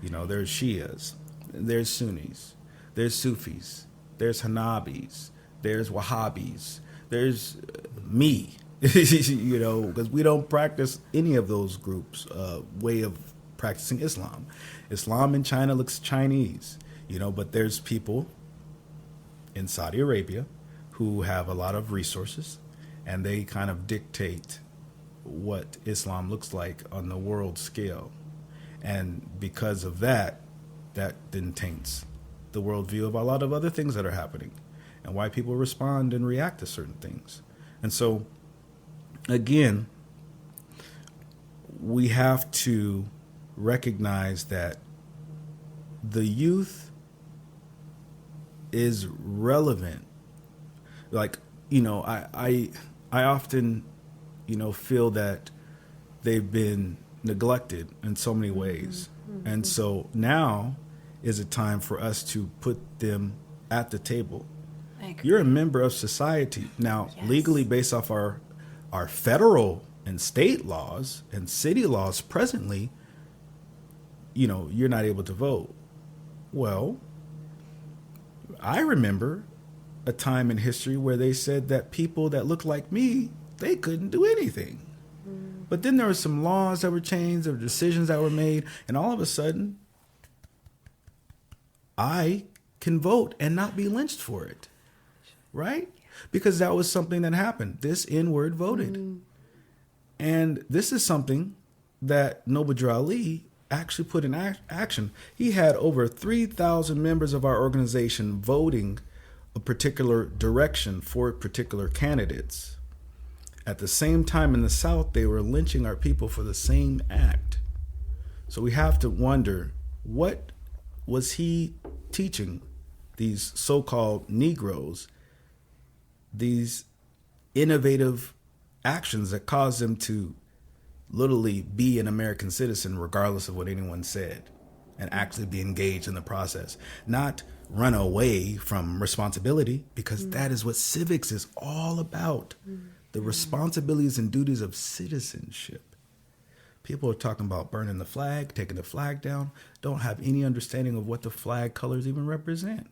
You know, there's Shias, there's Sunnis, there's Sufis, there's Hanabis, there's Wahhabis, there's me, you know, because we don't practice any of those groups' way of practicing Islam. Islam in China looks Chinese, you know, but there's people in Saudi Arabia who have a lot of resources, and they kind of dictate what Islam looks like on the world scale. And because of that, that then taints the worldview of a lot of other things that are happening and why people respond and react to certain things. And so, again, we have to recognize that the youth is relevant. Like, you know, I often, you know, feel that they've been neglected in so many ways. Mm-hmm. And so now is a time for us to put them at the table. You're a member of society. Now, yes, legally, based off our federal and state laws and city laws presently, you know, you're not able to vote. Well, I remember a time in history where they said that people that looked like me, they couldn't do anything. Mm. But then there were some laws that were changed, there were decisions that were made, and all of a sudden, I can vote and not be lynched for it, right? Because that was something that happened. This N-word voted. Mm. And this is something that Noble Drew Ali actually put in action. He had over 3,000 members of our organization voting a particular direction for particular candidates. At the same time in the South, they were lynching our people for the same act. So we have to wonder, what was he teaching these so-called Negroes, these innovative actions that caused them to literally be an American citizen regardless of what anyone said, and actually be engaged in the process, not run away from responsibility, because that is what civics is all about. The responsibilities and duties of citizenship. People are talking about burning the flag, taking the flag down, don't have any understanding of what the flag colors even represent.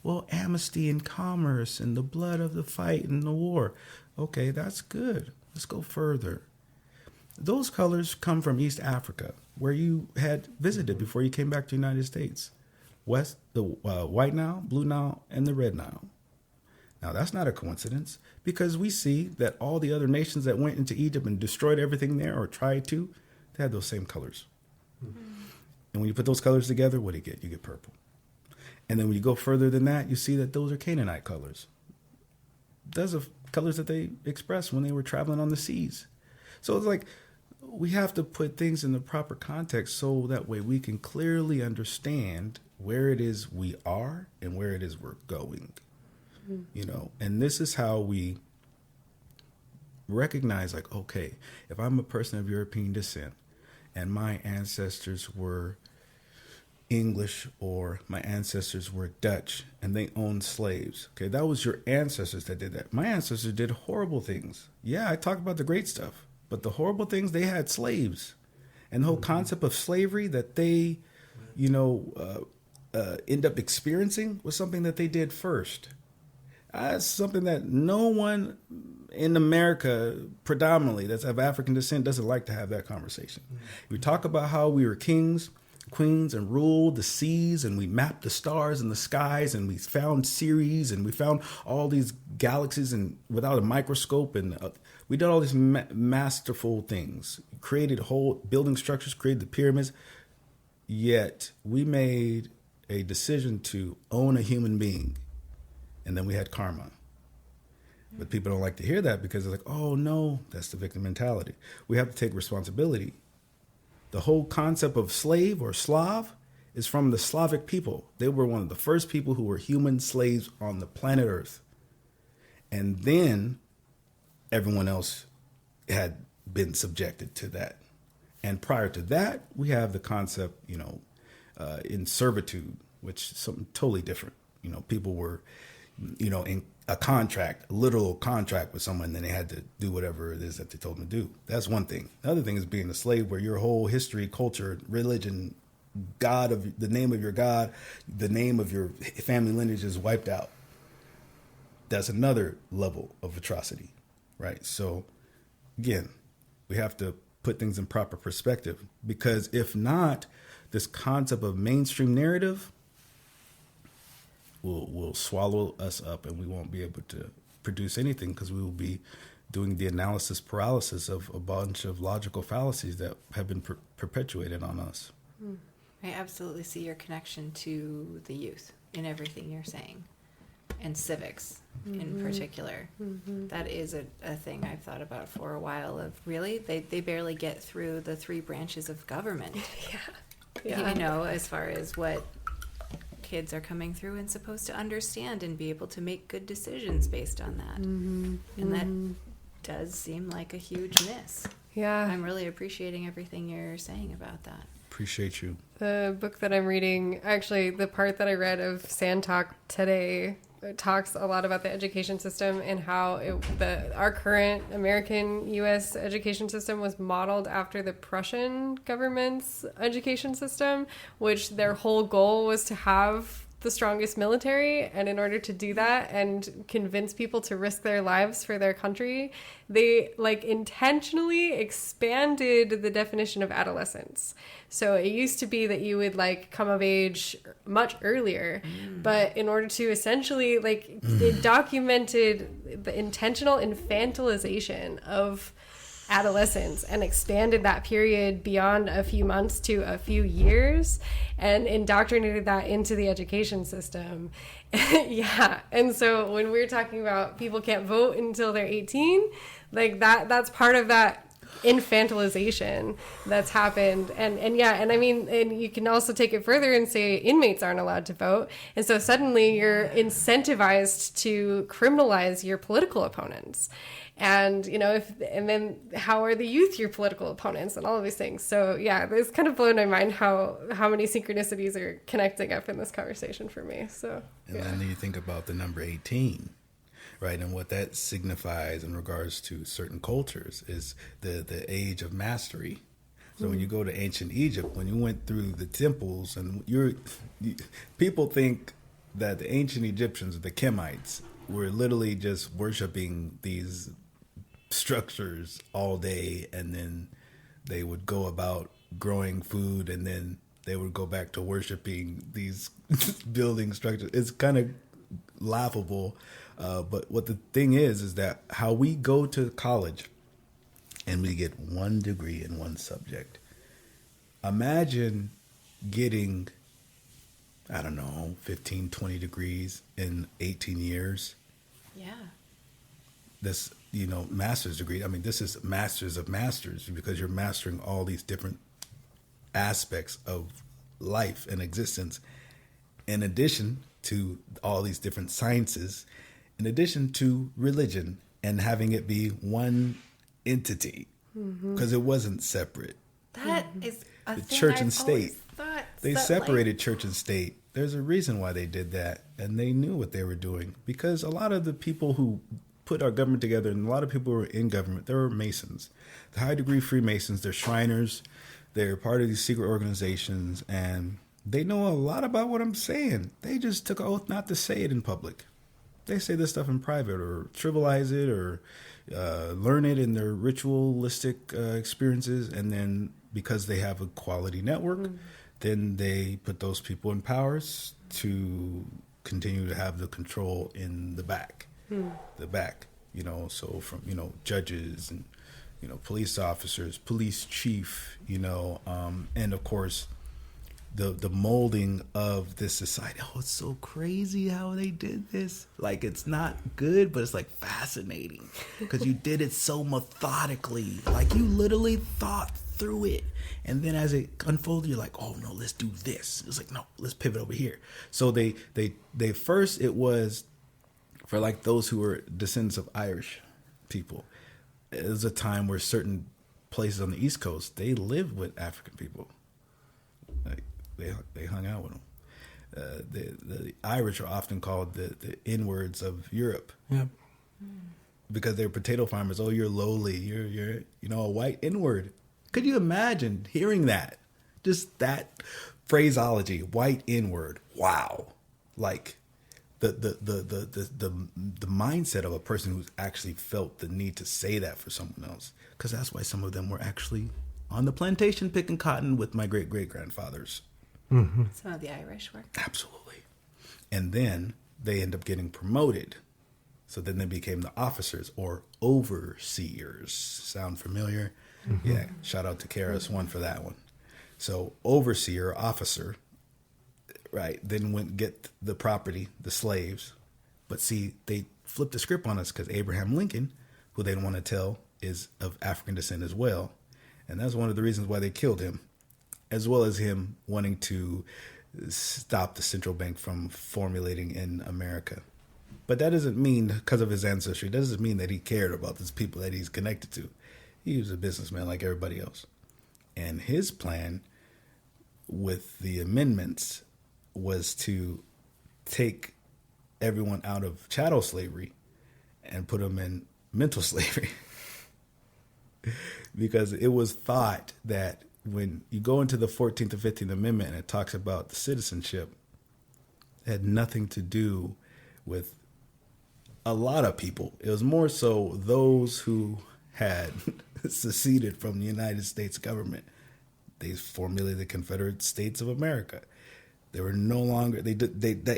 Well, amnesty and commerce and the blood of the fight and the war. Okay, that's good. Let's go further. Those colors come from East Africa, where you had visited before you came back to the United States. West, the White Nile, Blue Nile, and the Red Nile. Now, that's not a coincidence, because we see that all the other nations that went into Egypt and destroyed everything there, or tried to, they had those same colors. Mm-hmm. And when you put those colors together, what do you get? You get purple. And then when you go further than that, you see that those are Canaanite colors. Those are colors that they expressed when they were traveling on the seas. So it's like, we have to put things in the proper context so that way we can clearly understand where it is we are and where it is we're going. Mm-hmm. You know, and this is how we recognize, like, okay, if I'm a person of European descent and my ancestors were English or my ancestors were Dutch and they owned slaves, okay, that was your ancestors that did that. My ancestors did horrible things. Yeah, I talk about the great stuff, but the horrible things, they had slaves. And the whole concept of slavery that they, you know, end up experiencing was something that they did first. That's something that no one in America, predominantly, that's of African descent, doesn't like to have that conversation. Mm-hmm. We talk about how we were kings, queens and ruled the seas, and we mapped the stars and the skies, and we found Ceres, and we found all these galaxies and without a microscope, and we did all these masterful things, created whole building structures, created the pyramids. Yet we made a decision to own a human being, and then we had karma. But people don't like to hear that because they're like, oh no, that's the victim mentality. We have to take responsibility. The whole concept of slave or Slav is from the Slavic people. They were one of the first people who were human slaves on the planet Earth. And then everyone else had been subjected to that. And prior to that, we have the concept, in servitude, which is something totally different. People were, in a contract, a literal contract with someone, then they had to do whatever it is that they told them to do. That's one thing. The other thing is being a slave, where your whole history, culture, religion, the name of your God, the name of your family lineage is wiped out. That's another level of atrocity, right? So again, we have to put things in proper perspective, because if not, this concept of mainstream narrative will swallow us up, and we won't be able to produce anything, because we will be doing the analysis paralysis of a bunch of logical fallacies that have been perpetuated on us. I absolutely see your connection to the youth in everything you're saying, and civics in particular. That is a thing I've thought about for a while, of really, they barely get through the 3 branches of government. Yeah. As far as what kids are coming through and supposed to understand and be able to make good decisions based on that. And that does seem like a huge miss. Yeah. I'm really appreciating everything you're saying about that. Appreciate you. The book that I'm reading, actually, the part that I read of Sand Talk today, it talks a lot about the education system and how our current American U.S. education system was modeled after the Prussian government's education system, which their whole goal was to have the strongest military. And in order to do that and convince people to risk their lives for their country, they intentionally expanded the definition of adolescence. So it used to be that you would come of age much earlier, but in order to essentially it documented the intentional infantilization of adolescence and expanded that period beyond a few months to a few years and indoctrinated that into the education system. Yeah. And so when we're talking about people can't vote until they're 18, that's part of that infantilization that's happened. And you can also take it further and say inmates aren't allowed to vote. And so suddenly you're incentivized to criminalize your political opponents. And, and then how are the youth your political opponents and all of these things? So, yeah, it's kind of blown my mind how many synchronicities are connecting up in this conversation for me. So, and then you think about the number 18, right? And what that signifies in regards to certain cultures is the age of mastery. So when you go to ancient Egypt, when you went through the temples, and people think that the ancient Egyptians, the Kemites, were literally just worshiping these structures all day, and then they would go about growing food, and then they would go back to worshiping these building structures. It's kind of laughable, but what the thing is that how we go to college and we get 1 degree in one subject. Imagine getting, 15, 20 degrees in 18 years. Yeah. This, master's degree. I mean, this is masters of masters, because you're mastering all these different aspects of life and existence, in addition to all these different sciences, in addition to religion, and having it be one entity, because it wasn't separate. That is a the thing church I've and state. Thought, They separated church and state. There's a reason why they did that, and they knew what they were doing, because a lot of the people who put our government together, and a lot of people who were in government, they were Masons, the high degree Freemasons. They're Shriners. They're part of these secret organizations, and they know a lot about what I'm saying. They just took an oath not to say it in public. They say this stuff in private, or trivialize it, or learn it in their ritualistic experiences, and then because they have a quality network, then they put those people in powers to continue to have the control in the back, so from, judges and, police officers, police chief, and of course, the molding of this society. Oh, it's so crazy how they did this. Like, it's not good, but it's like fascinating because you did it so methodically. Like, you literally thought through it. And then as it unfolded, you're like, oh no, let's do this. It's like, no, let's pivot over here. So they first, it was for like those who were descendants of Irish people. It was a time where certain places on the East Coast, they lived with African people. Like, they hung out with them. The Irish are often called the N-words of Europe. Yep. Because they're potato farmers. Oh, you're lowly. You're a white N-word. Could you imagine hearing that? Just that phraseology, white N-word. Wow. Like the mindset of a person who's actually felt the need to say that for someone else. Because that's why some of them were actually on the plantation picking cotton with my great-great-grandfathers. Mm-hmm. Some of the Irish were. Absolutely. And then they end up getting promoted. So then they became the officers or overseers. Sound familiar? Mm-hmm. Yeah. Shout out to KRS-One for that one. So overseer, officer, right, then went get the property, the slaves. But see, they flipped the script on us because Abraham Lincoln, who they don't want to tell, is of African descent as well. And that's one of the reasons why they killed him, as well as him wanting to stop the central bank from formulating in America. But that doesn't mean, because of his ancestry, that doesn't mean that he cared about these people that he's connected to. He was a businessman like everybody else. And his plan with the amendments was to take everyone out of chattel slavery and put them in mental slavery. Because it was thought that when you go into the 14th and 15th Amendment and it talks about the citizenship, it had nothing to do with a lot of people. It was more so those who had seceded from the United States government. They formulated the Confederate States of America. They were no longer, they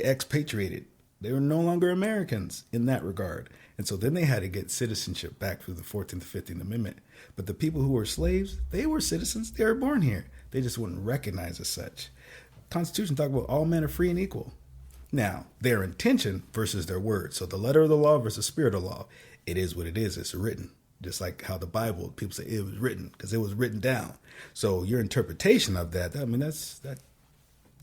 expatriated. They were no longer Americans in that regard. And so then they had to get citizenship back through the 14th and 15th Amendment. But the people who were slaves, they were citizens. They were born here. They just wouldn't recognize as such. Constitution talked about all men are free and equal. Now, their intention versus their word. So the letter of the law versus spirit of law. It is what it is. It's written. Just like how the Bible, people say it was written because it was written down. So your interpretation of that, I mean, that's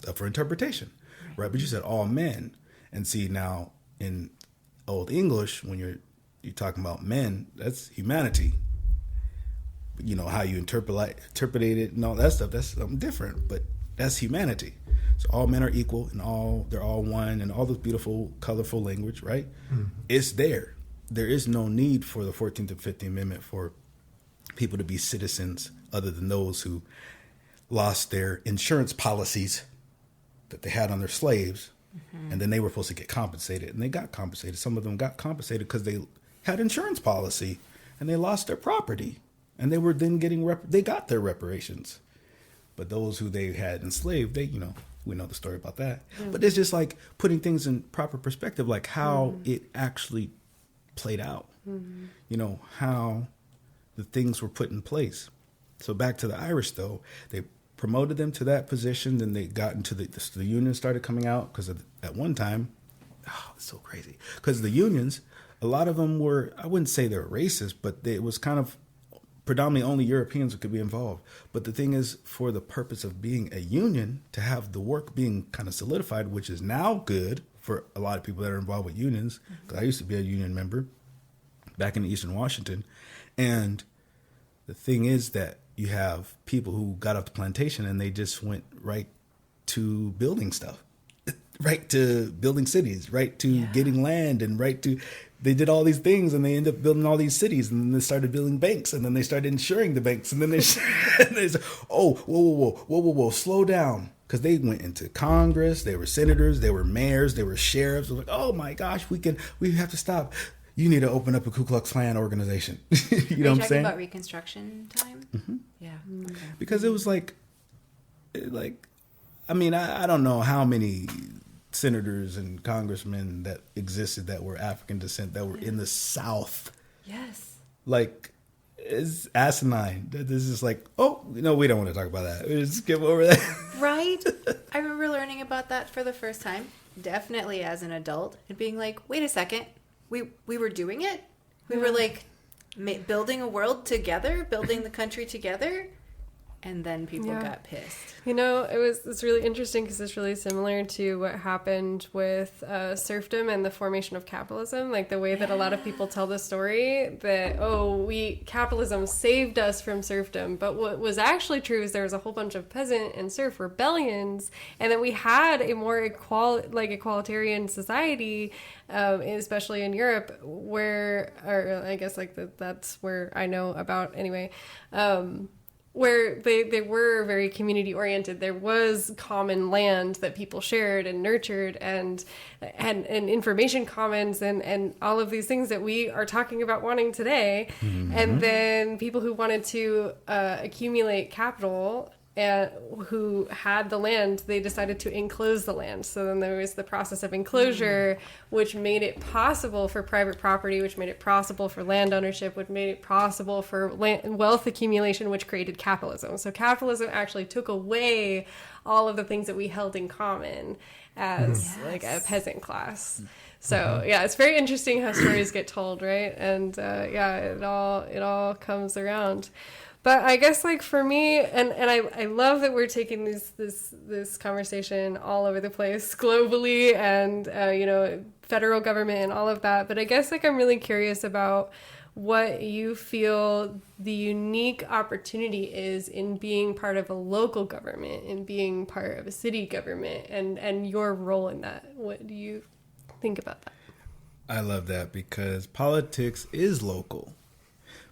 up for interpretation, right? But you said all men. And see, now in Old English, when you're talking about men, that's humanity. You know, how you interpret it and all that stuff, that's something different, but that's humanity. So all men are equal and they're all one and all this beautiful, colorful language, right? Mm-hmm. It's there. There is no need for the 14th and 15th Amendment for people to be citizens other than those who lost their insurance policies that they had on their slaves. Mm-hmm. And then they were supposed to get compensated, and they got compensated. Some of them got compensated because they had insurance policy and they lost their property, and they were then they got their reparations. But those who they had enslaved, we know the story about that. Mm-hmm. But it's just like putting things in proper perspective, like how it actually played out, how the things were put in place. So back to the Irish, though, they promoted them to that position. Then they got into the unions started coming out because at one time, it's so crazy because the unions, a lot of them were, I wouldn't say they were racist, but it was kind of predominantly only Europeans who could be involved. But the thing is, for the purpose of being a union, to have the work being kind of solidified, which is now good for a lot of people that are involved with unions, because I used to be a union member back in Eastern Washington. And the thing is that you have people who got off the plantation and they just went right to building stuff, right to building cities, right to getting land, and they did all these things and they ended up building all these cities, and then they started building banks, and then they started insuring the banks, and then they said, oh, whoa, slow down. Because they went into Congress, they were senators, they were mayors, they were sheriffs. It was like, oh my gosh, we have to stop. You need to open up a Ku Klux Klan organization. You know what I'm saying? About Reconstruction time? Mm-hmm. Yeah. Okay. Because it was like I mean, I don't know how many senators and congressmen that existed that were African descent that were in the South. Yes. Like, it's asinine. This is like, oh, no, we don't want to talk about that. We just skip over that. Right? I remember learning about that for the first time, definitely as an adult, and being like, wait a second, we were doing it? We were like building a world together, building the country together? And then people got pissed. You know, it's really interesting because it's really similar to what happened with serfdom and the formation of capitalism. Like the way that a lot of people tell the story that, capitalism saved us from serfdom. But what was actually true is there was a whole bunch of peasant and serf rebellions, and that we had a more equalitarian society, especially in Europe, that's where I know about anyway. Where they were very community oriented. There was common land that people shared and nurtured, and information commons and all of these things that we are talking about wanting today. Mm-hmm. And then people who wanted to accumulate capital and who had the land, they decided to enclose the land. So then there was the process of enclosure, which made it possible for private property, which made it possible for land ownership, which made it possible for wealth accumulation, which created capitalism. So capitalism actually took away all of the things that we held in common as like a peasant class. So it's very interesting how stories get told, right? And it all comes around. But I guess, like, for me, and I love that we're taking this conversation all over the place globally and, federal government and all of that. But I guess, like, I'm really curious about what you feel the unique opportunity is in being part of a local government and being part of a city government and your role in that. What do you think about that? I love that because politics is local.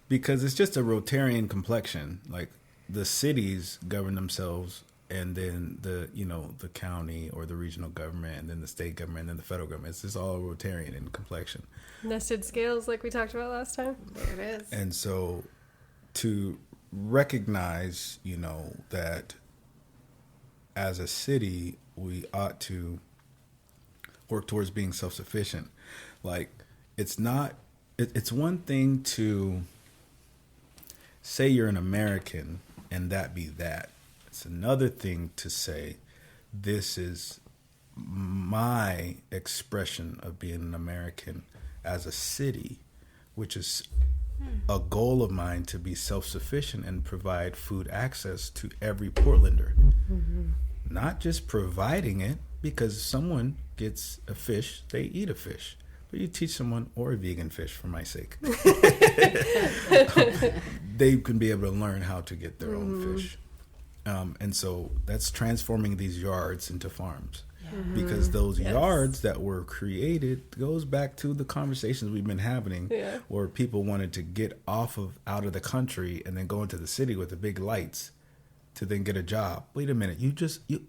Because it's just a Rotarian complexion. Like the cities govern themselves, and then the county or the regional government, and then the state government, and then the federal government. It's just all Rotarian in complexion. Nested scales, like we talked about last time. There it is. And so, to recognize, that as a city we ought to work towards being self-sufficient. Like it's one thing to say you're an American and that be that. It's another thing to say, this is my expression of being an American as a city, which is a goal of mine to be self-sufficient and provide food access to every Portlander. Mm-hmm. Not just providing it, because if someone gets a fish, they eat a fish. But you teach someone, or a vegan fish for my sake, they can be able to learn how to get their own fish. And so that's transforming these yards into farms. Because those yards that were created goes back to the conversations we've been having where people wanted to get out of the country and then go into the city with the big lights to then get a job. Wait a minute, you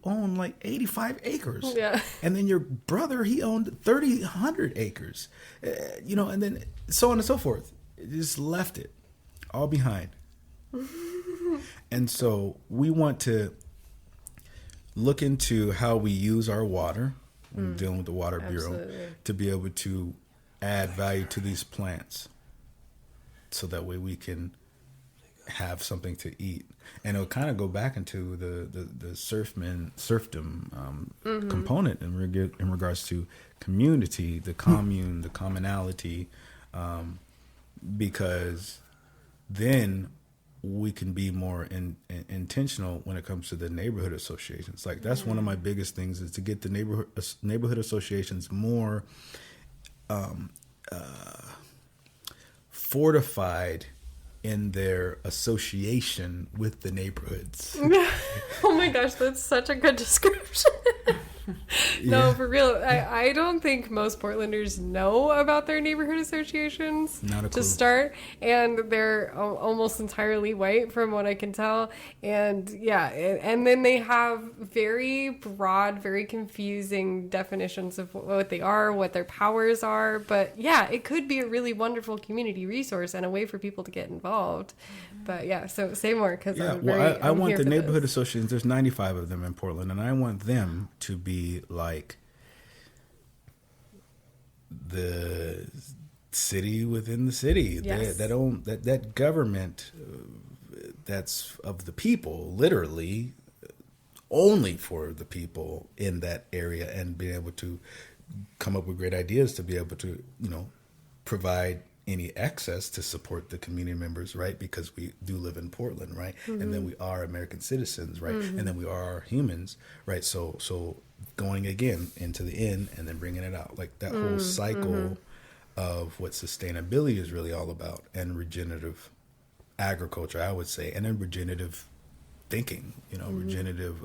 own like 85 acres. Yeah. And then your brother, he owned 100 acres. And then so on and so forth. It just left it all behind. And so we want to look into how we use our water, when dealing with the Water Bureau, to be able to add value to these plants. So that way we can have something to eat. And it'll kind of go back into the serfdom component in regards to community, the commune, the commonality, because then we can be more intentional when it comes to the neighborhood associations. Like that's one of my biggest things is to get the neighborhood associations more fortified in their association with the neighborhoods. Oh my gosh, that's such a good description. No, Yeah. for real. I don't think most Portlanders know about their neighborhood associations Not a to clue. start. And they're almost entirely white from what I can tell. And yeah, and then they have very broad, very confusing definitions of what they are, what their powers are. But yeah, it could be a really wonderful community resource and a way for people to get involved. But yeah, so say more because Yeah, I'm well, very, I I'm want here the for neighborhood this. associations. There's 95 of them in Portland, and I want them to be like the city within the city. Yes. That government that's of the people, literally only for the people in that area, and being able to come up with great ideas to be able to, provide any access to support the community members, right? Because we do live in Portland, right? And then we are American citizens, right? And then we are humans, right? So going again into the in and then bringing it out, like that whole cycle of what sustainability is really all about, and regenerative agriculture, I would say, and then regenerative thinking, regenerative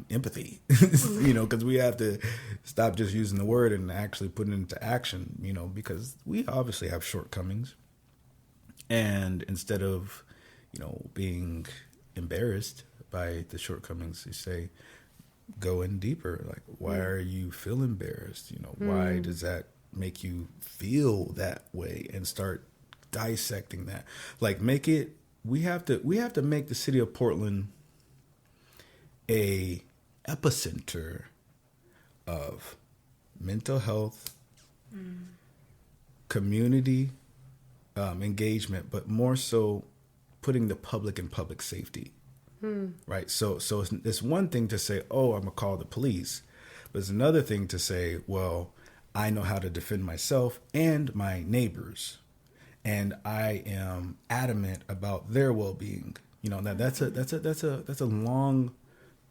empathy, because we have to stop just using the word and actually put it into action, because we obviously have shortcomings. And instead of, being embarrassed by the shortcomings, you say, go in deeper. Like, why are you feel embarrassed? Why does that make you feel that way? And start dissecting that. Like, we have to make the city of Portland a epicenter of mental health, community engagement, but more so putting the public in public safety. Right. So it's one thing to say, oh, I'm gonna call the police, but it's another thing to say, well, I know how to defend myself and my neighbors, and I am adamant about their well-being. That's a long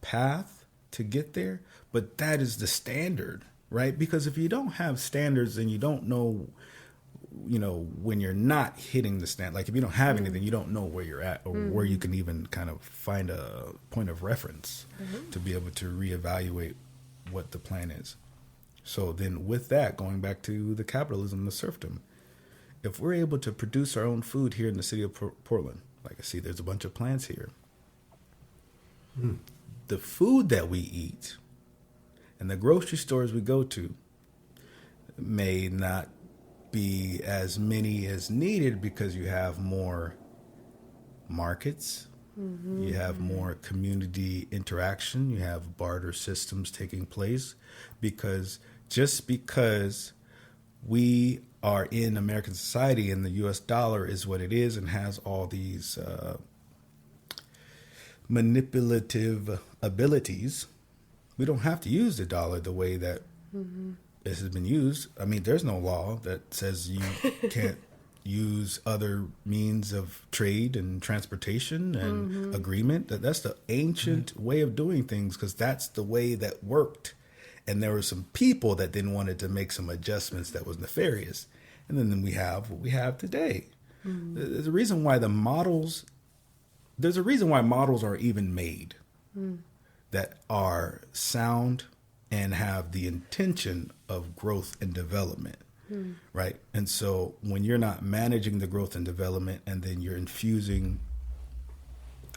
path to get there, but that is the standard, right? Because if you don't have standards, then you don't know, when you're not hitting the stand. Like, if you don't have anything, you don't know where you're at, or where you can even kind of find a point of reference to be able to reevaluate what the plan is. So then with that, going back to the capitalism, the serfdom, if we're able to produce our own food here in the city of Portland, like I see there's a bunch of plants here, the food that we eat and the grocery stores we go to may not be as many as needed, because you have more markets, you have more community interaction, you have barter systems taking place, because we are in American society and the US dollar is what it is and has all these manipulative abilities, we don't have to use the dollar the way that this has been used. I mean, there's no law that says you can't use other means of trade and transportation and agreement. That's the ancient way of doing things, because that's the way that worked. And there were some people that then wanted to make some adjustments that was nefarious. And then we have what we have today. There's a reason why models are even made that are sound and have the intention of growth and development, right? And so when you're not managing the growth and development, and then you're infusing,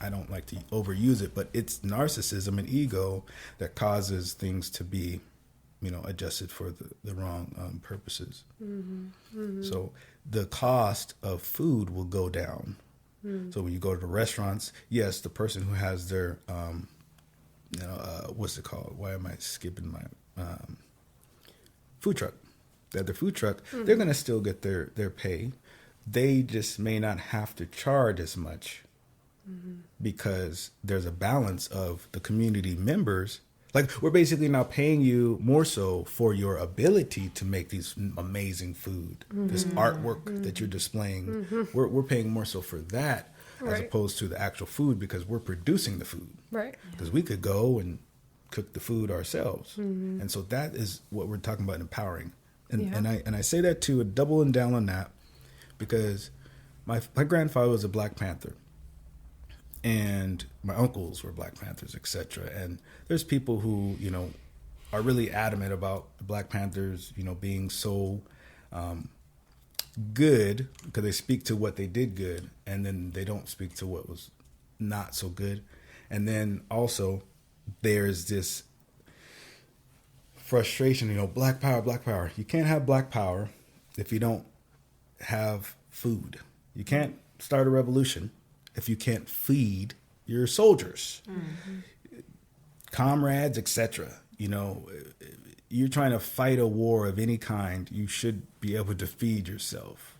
I don't like to overuse it, but it's narcissism and ego that causes things to be, adjusted for the wrong purposes. So the cost of food will go down. So when you go to the restaurants, yes, the person who has their, what's it called? Why am I skipping my food truck? They have their food truck. They're going to still get their pay. They just may not have to charge as much, because there's a balance of the community members. Like, we're basically now paying you more so for your ability to make these amazing food, this artwork that you're displaying. We're paying more so for that, as opposed to the actual food, because we're producing the food. Right. Because we could go and cook the food ourselves. And so that is what we're talking about, empowering. And I say that to doubling down on that, because my grandfather was a Black Panther. And my uncles were Black Panthers, etc. And there's people who, are really adamant about the Black Panthers, being so good, because they speak to what they did good, and then they don't speak to what was not so good. And then also there's this frustration, Black power, Black power. You can't have Black power if you don't have food. You can't start a revolution if you can't feed your soldiers, comrades, etc. You're trying to fight a war of any kind, you should be able to feed yourself,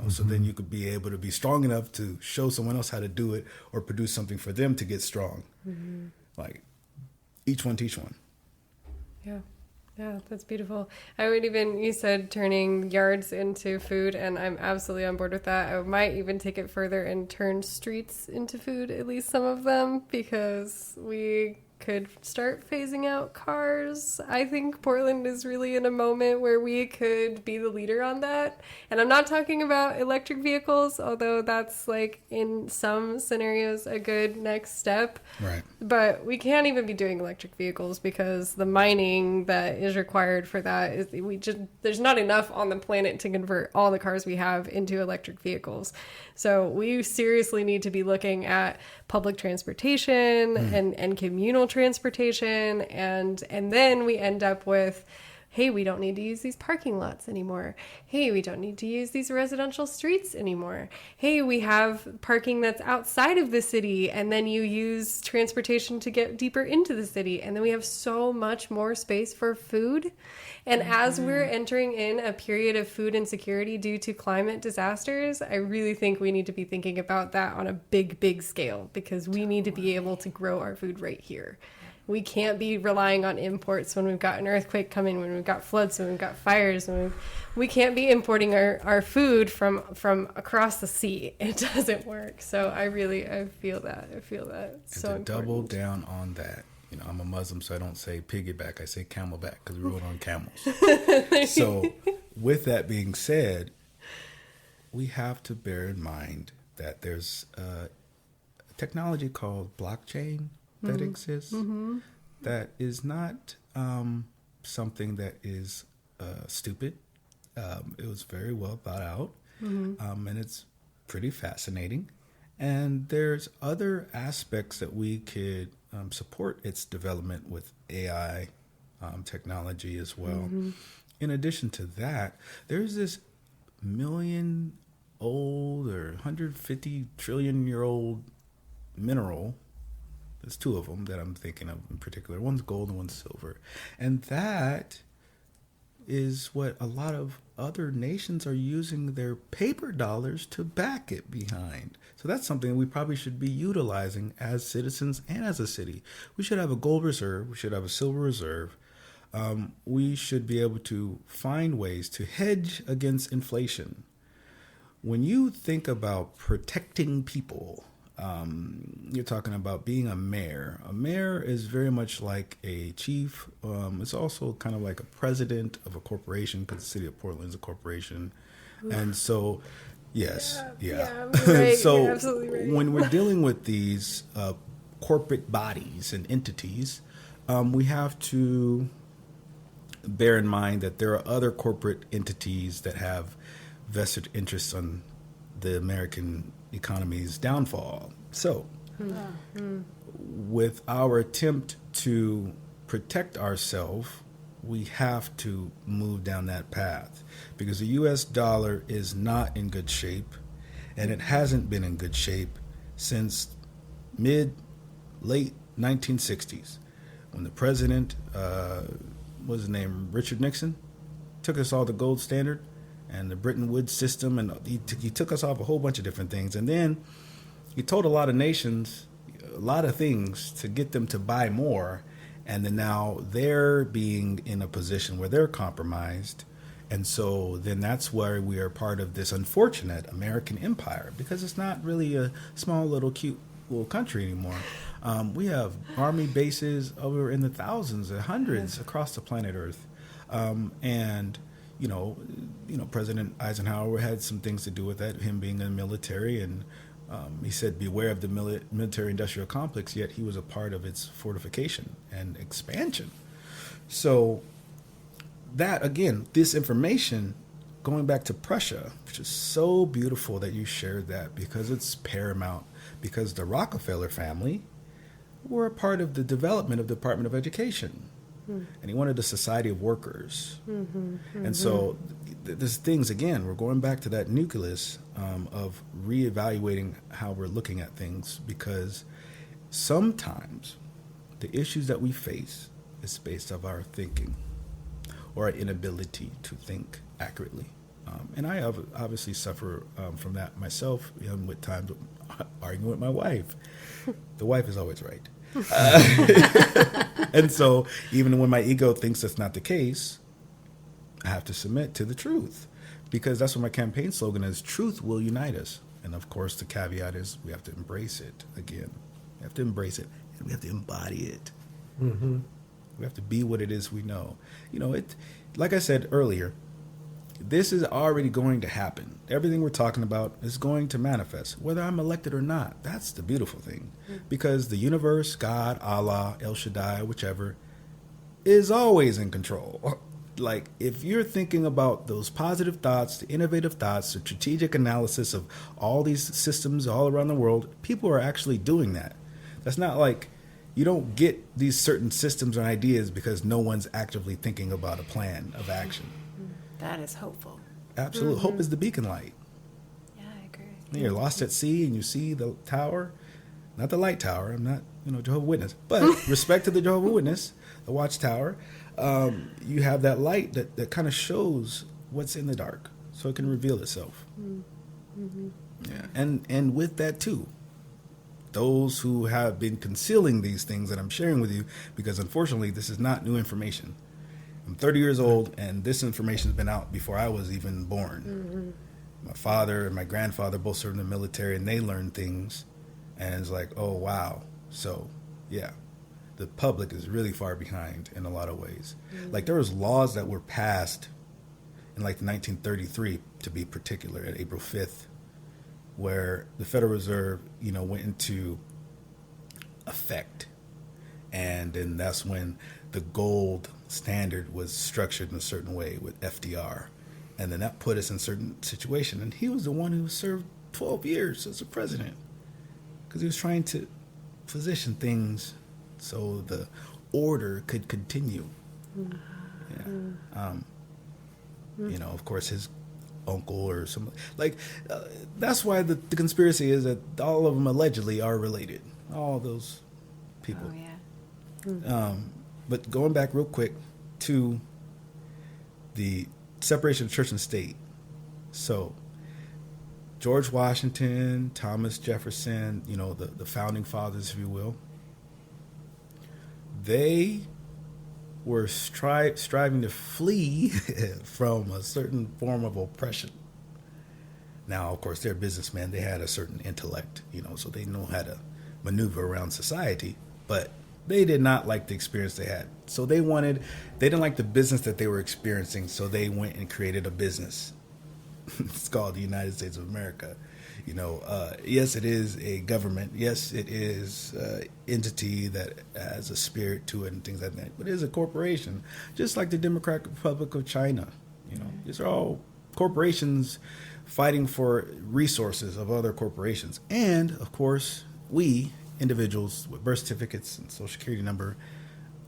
so then you could be able to be strong enough to show someone else how to do it or produce something for them to get strong. Like, each one teach one. Yeah, that's beautiful. You said turning yards into food, and I'm absolutely on board with that. I might even take it further and turn streets into food, at least some of them, because we could start phasing out cars. I think Portland is really in a moment where we could be the leader on that. And I'm not talking about electric vehicles, although that's like in some scenarios a good next step. Right. But we can't even be doing electric vehicles because the mining that is required for that is there's not enough on the planet to convert all the cars we have into electric vehicles. So we seriously need to be looking at public transportation and communal transportation, and then we end up with, hey, we don't need to use these parking lots anymore. Hey, we don't need to use these residential streets anymore. Hey, we have parking that's outside of the city, and then you use transportation to get deeper into the city. And then we have so much more space for food. And as we're entering in a period of food insecurity due to climate disasters, I really think we need to be thinking about that on a big, big scale, because we need to be able to grow our food right here. We can't be relying on imports when we've got an earthquake coming, when we've got floods, when we've got fires. We can't be importing our food from across the sea. It doesn't work. So I feel that. I feel that. It's so important. Double down on that. I'm a Muslim, so I don't say piggyback. I say camelback because we rode on camels. So with that being said, we have to bear in mind that there's a technology called blockchain that exists that is not something that is stupid. It was very well thought out, and it's pretty fascinating. And there's other aspects that we could support its development with AI technology as well. In addition to that, there's this million-old or 150 trillion-year-old mineral. There's two of them that I'm thinking of in particular. One's gold and one's silver. And that is what a lot of other nations are using their paper dollars to back it behind. So that's something we probably should be utilizing as citizens and as a city. We should have a gold reserve. We should have a silver reserve. We should be able to find ways to hedge against inflation. When you think about protecting people, you're talking about being a mayor. A mayor is very much like a chief. It's also kind of like a president of a corporation, because the city of Portland is a corporation. And so, yes, yeah. Right. So you're absolutely right. when we're dealing with these corporate bodies and entities, we have to bear in mind that there are other corporate entities that have vested interests on the American economy's downfall. So, with our attempt to protect ourselves, we have to move down that path, because the U.S. dollar is not in good shape, and it hasn't been in good shape since late 1960s, when the president, what's his name, Richard Nixon, took us all to gold standard and the Bretton Woods system, and he took us off a whole bunch of different things. And then he told a lot of nations a lot of things to get them to buy more, and then now they're being in a position where they're compromised. And so then that's where we are part of this unfortunate American empire, because it's not really a small little cute little country anymore. We have army bases over in the thousands and hundreds across the planet Earth. And President Eisenhower had some things to do with that, him being in the military, and He said, beware of the military-industrial complex, yet he was a part of its fortification and expansion. So that, again, this information, going back to Prussia, which is so beautiful that you shared that, because it's paramount, because the Rockefeller family were a part of the development of the Department of Education. And he wanted a society of workers. And so there's things, again, we're going back to that nucleus of reevaluating how we're looking at things, because sometimes the issues that we face is based on our thinking or our inability to think accurately. And I obviously suffer from that myself, with times arguing with my wife. The wife is always right. And so even when my ego thinks that's not the case, I have to submit to the truth, because that's what my campaign slogan is: truth will unite us. And of course, the caveat is we have to embrace it. Again, we have to embrace it, and we have to embody it. We have to be what it is we know. Like I said earlier, this is already going to happen. Everything we're talking about is going to manifest, whether I'm elected or not. That's the beautiful thing. Because the universe, God, Allah, El Shaddai, whichever, is always in control. Like, if you're thinking about those positive thoughts, the innovative thoughts, the strategic analysis of all these systems all around the world, people are actually doing that. That's not like you don't get these certain systems or ideas because no one's actively thinking about a plan of action. That is hopeful. Absolutely. Hope is the beacon light. Yeah, I agree. When you're lost at sea and you see the tower, not the light tower, I'm not, Jehovah's Witness, but respect to the Jehovah's Witness, the watchtower, you have that light that kind of shows what's in the dark, so it can reveal itself. Yeah, and with that too, those who have been concealing these things that I'm sharing with you, because unfortunately this is not new information. I'm 30 years old, and this information has been out before I was even born. My father and my grandfather both served in the military, and they learned things, and it's like, oh, wow. So, yeah, the public is really far behind in a lot of ways. Like, there was laws that were passed in, 1933, to be particular, at April 5th, where the Federal Reserve, went into effect. And then that's when the gold standard was structured in a certain way with FDR. And then that put us in a certain situation. And he was the one who served 12 years as a president, because he was trying to position things so the order could continue. Of course, his uncle or some, that's why the conspiracy is that all of them allegedly are related. All those people. Oh, yeah. But going back real quick to the separation of church and state. So George Washington, Thomas Jefferson, the founding fathers, if you will, they were striving to flee from a certain form of oppression. Now, of course, they're businessmen. They had a certain intellect, so they know how to maneuver around society, but they did not like the experience they had. So they didn't like the business that they were experiencing, so they went and created a business. It's called the United States of America. Yes, it is a government. Yes, it is an entity that has a spirit to it and things like that. But it is a corporation, just like the Democratic Republic of China. These are all corporations fighting for resources of other corporations. And, of course, we individuals with birth certificates and social security number,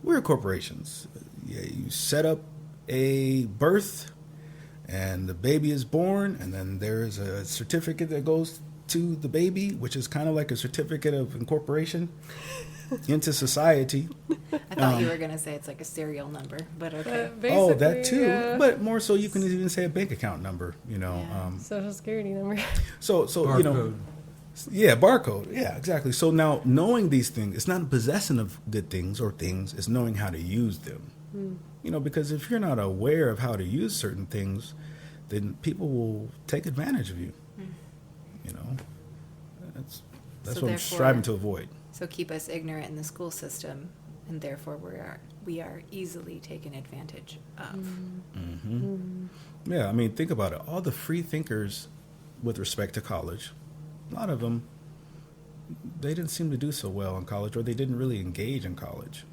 we're corporations. Yeah, you set up a birth and the baby is born, and then there's a certificate that goes to the baby, which is kind of like a certificate of incorporation into society. I thought you were going to say it's like a serial number, but okay. Oh, that too. Yeah. But more so, you can even say a bank account number, social security number. So Barcode. Yeah, barcode. Yeah, exactly. So now knowing these things, it's not possessing of good things or things, it's knowing how to use them. Because if you're not aware of how to use certain things, then people will take advantage of you. That's what I'm striving to avoid. So keep us ignorant in the school system, and therefore we are easily taken advantage of. Yeah, I mean, think about it. All the free thinkers with respect to college, a lot of them, they didn't seem to do so well in college, or they didn't really engage in college,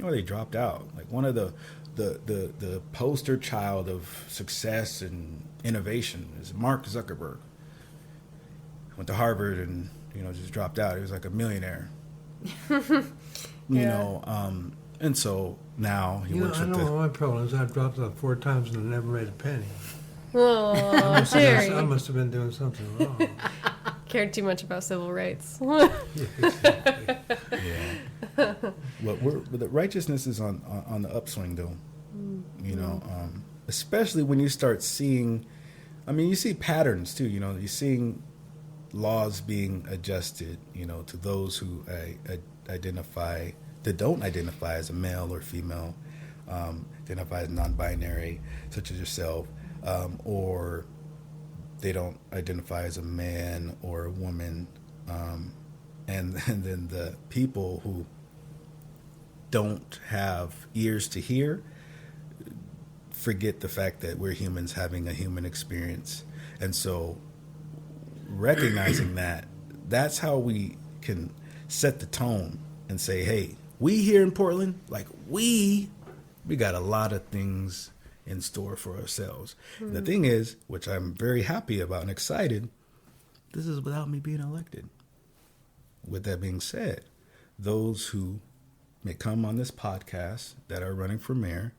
or they dropped out. Like one of the poster child of success and innovation is Mark Zuckerberg. Went to Harvard and just dropped out. He was like a millionaire. And so now he works I with know my problem is I've dropped out 4 times and I never made a penny. Oh, Jerry. I must have been doing something wrong. Cared too much about civil rights. Yeah, exactly. Yeah. But the righteousness is on the upswing, though. Especially when you start seeing, you see patterns too. You're seeing laws being adjusted, to those who don't identify as a male or female, identify as non-binary, such as yourself, or they don't identify as a man or a woman, and then the people who don't have ears to hear forget the fact that we're humans having a human experience. And so recognizing that's how we can set the tone and say, hey, we here in Portland, we got a lot of things in store for ourselves. Mm-hmm. The thing is, which I'm very happy about and excited, this is without me being elected. With that being said, those who may come on this podcast that are running for mayor,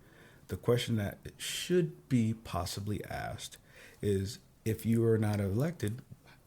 the question that should be possibly asked is, if you are not elected,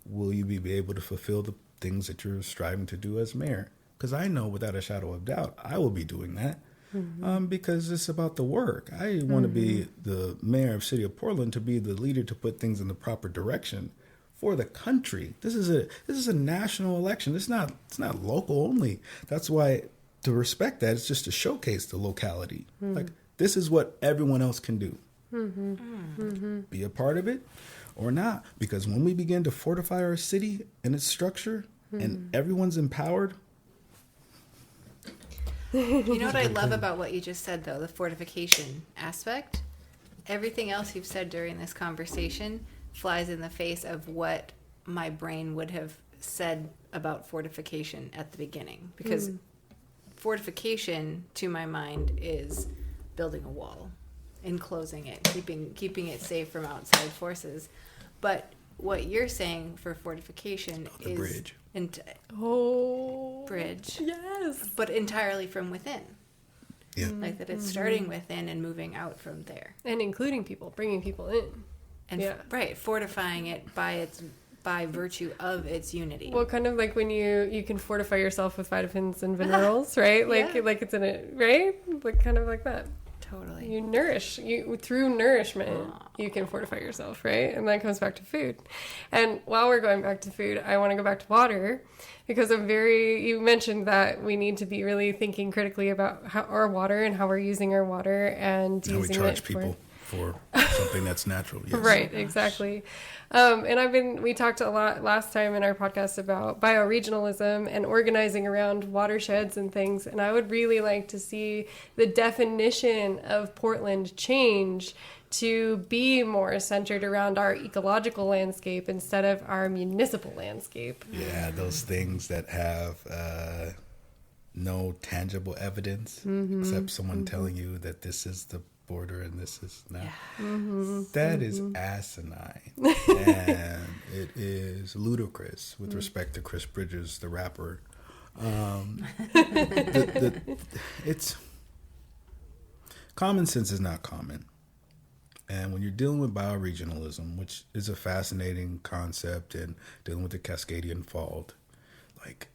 will you be able to fulfill the things that you're striving to do as mayor? Because I know without a shadow of doubt, I will be doing that. Mm-hmm. Because it's about the work. I want to be the mayor of City of Portland, to be the leader to put things in the proper direction for the country. This is a national election. It's not local only. That's why, to respect that, it's just to showcase the locality. Mm-hmm. This is what everyone else can do. Mm-hmm. Mm-hmm. Be a part of it or not. Because when we begin to fortify our city and its structure, and everyone's empowered. You know what I love about what you just said, though, the fortification aspect? Everything else you've said during this conversation flies in the face of what my brain would have said about fortification at the beginning. Because fortification, to my mind, is building a wall, enclosing it, keeping it safe from outside forces. But what you're saying for fortification is the bridge. Bridge. Yes. But entirely from within. Yeah. Like that it's starting within and moving out from there. And including people, bringing people in. And fortifying it by virtue of its unity. Well, kind of like when you can fortify yourself with vitamins and minerals, right? Like it's in it, right? Like kind of like that. Totally. You through nourishment, you can fortify yourself, right? And that comes back to food. And while we're going back to food, I want to go back to water, because you mentioned that we need to be really thinking critically about our water and how we're using our water and how using we charge it people for something that's natural. Yes. Right, exactly. And we talked a lot last time in our podcast about bioregionalism and organizing around watersheds and things. And I would really like to see the definition of Portland change to be more centered around our ecological landscape instead of our municipal landscape. Yeah, those things that have no tangible evidence except someone telling you that this is the border and this is not. Yeah. That is asinine. And it is ludicrous with respect to Chris Bridges, the rapper. It's common sense is not common. And when you're dealing with bioregionalism, which is a fascinating concept, and dealing with the Cascadian Fault, like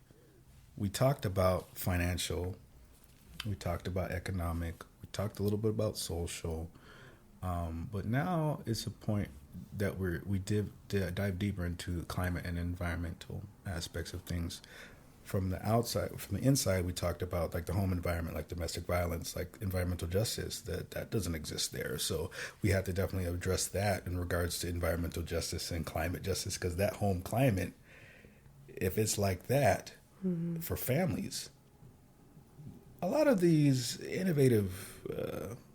we talked about financial, we talked about economic, we talked a little bit about social, but now it's a point that we dive deeper into climate and environmental aspects of things. From the outside, from the inside, we talked about like the home environment, like domestic violence, like environmental justice, that doesn't exist there. So we have to definitely address that in regards to environmental justice and climate justice, because that home climate, if it's like that for families, a lot of these innovative,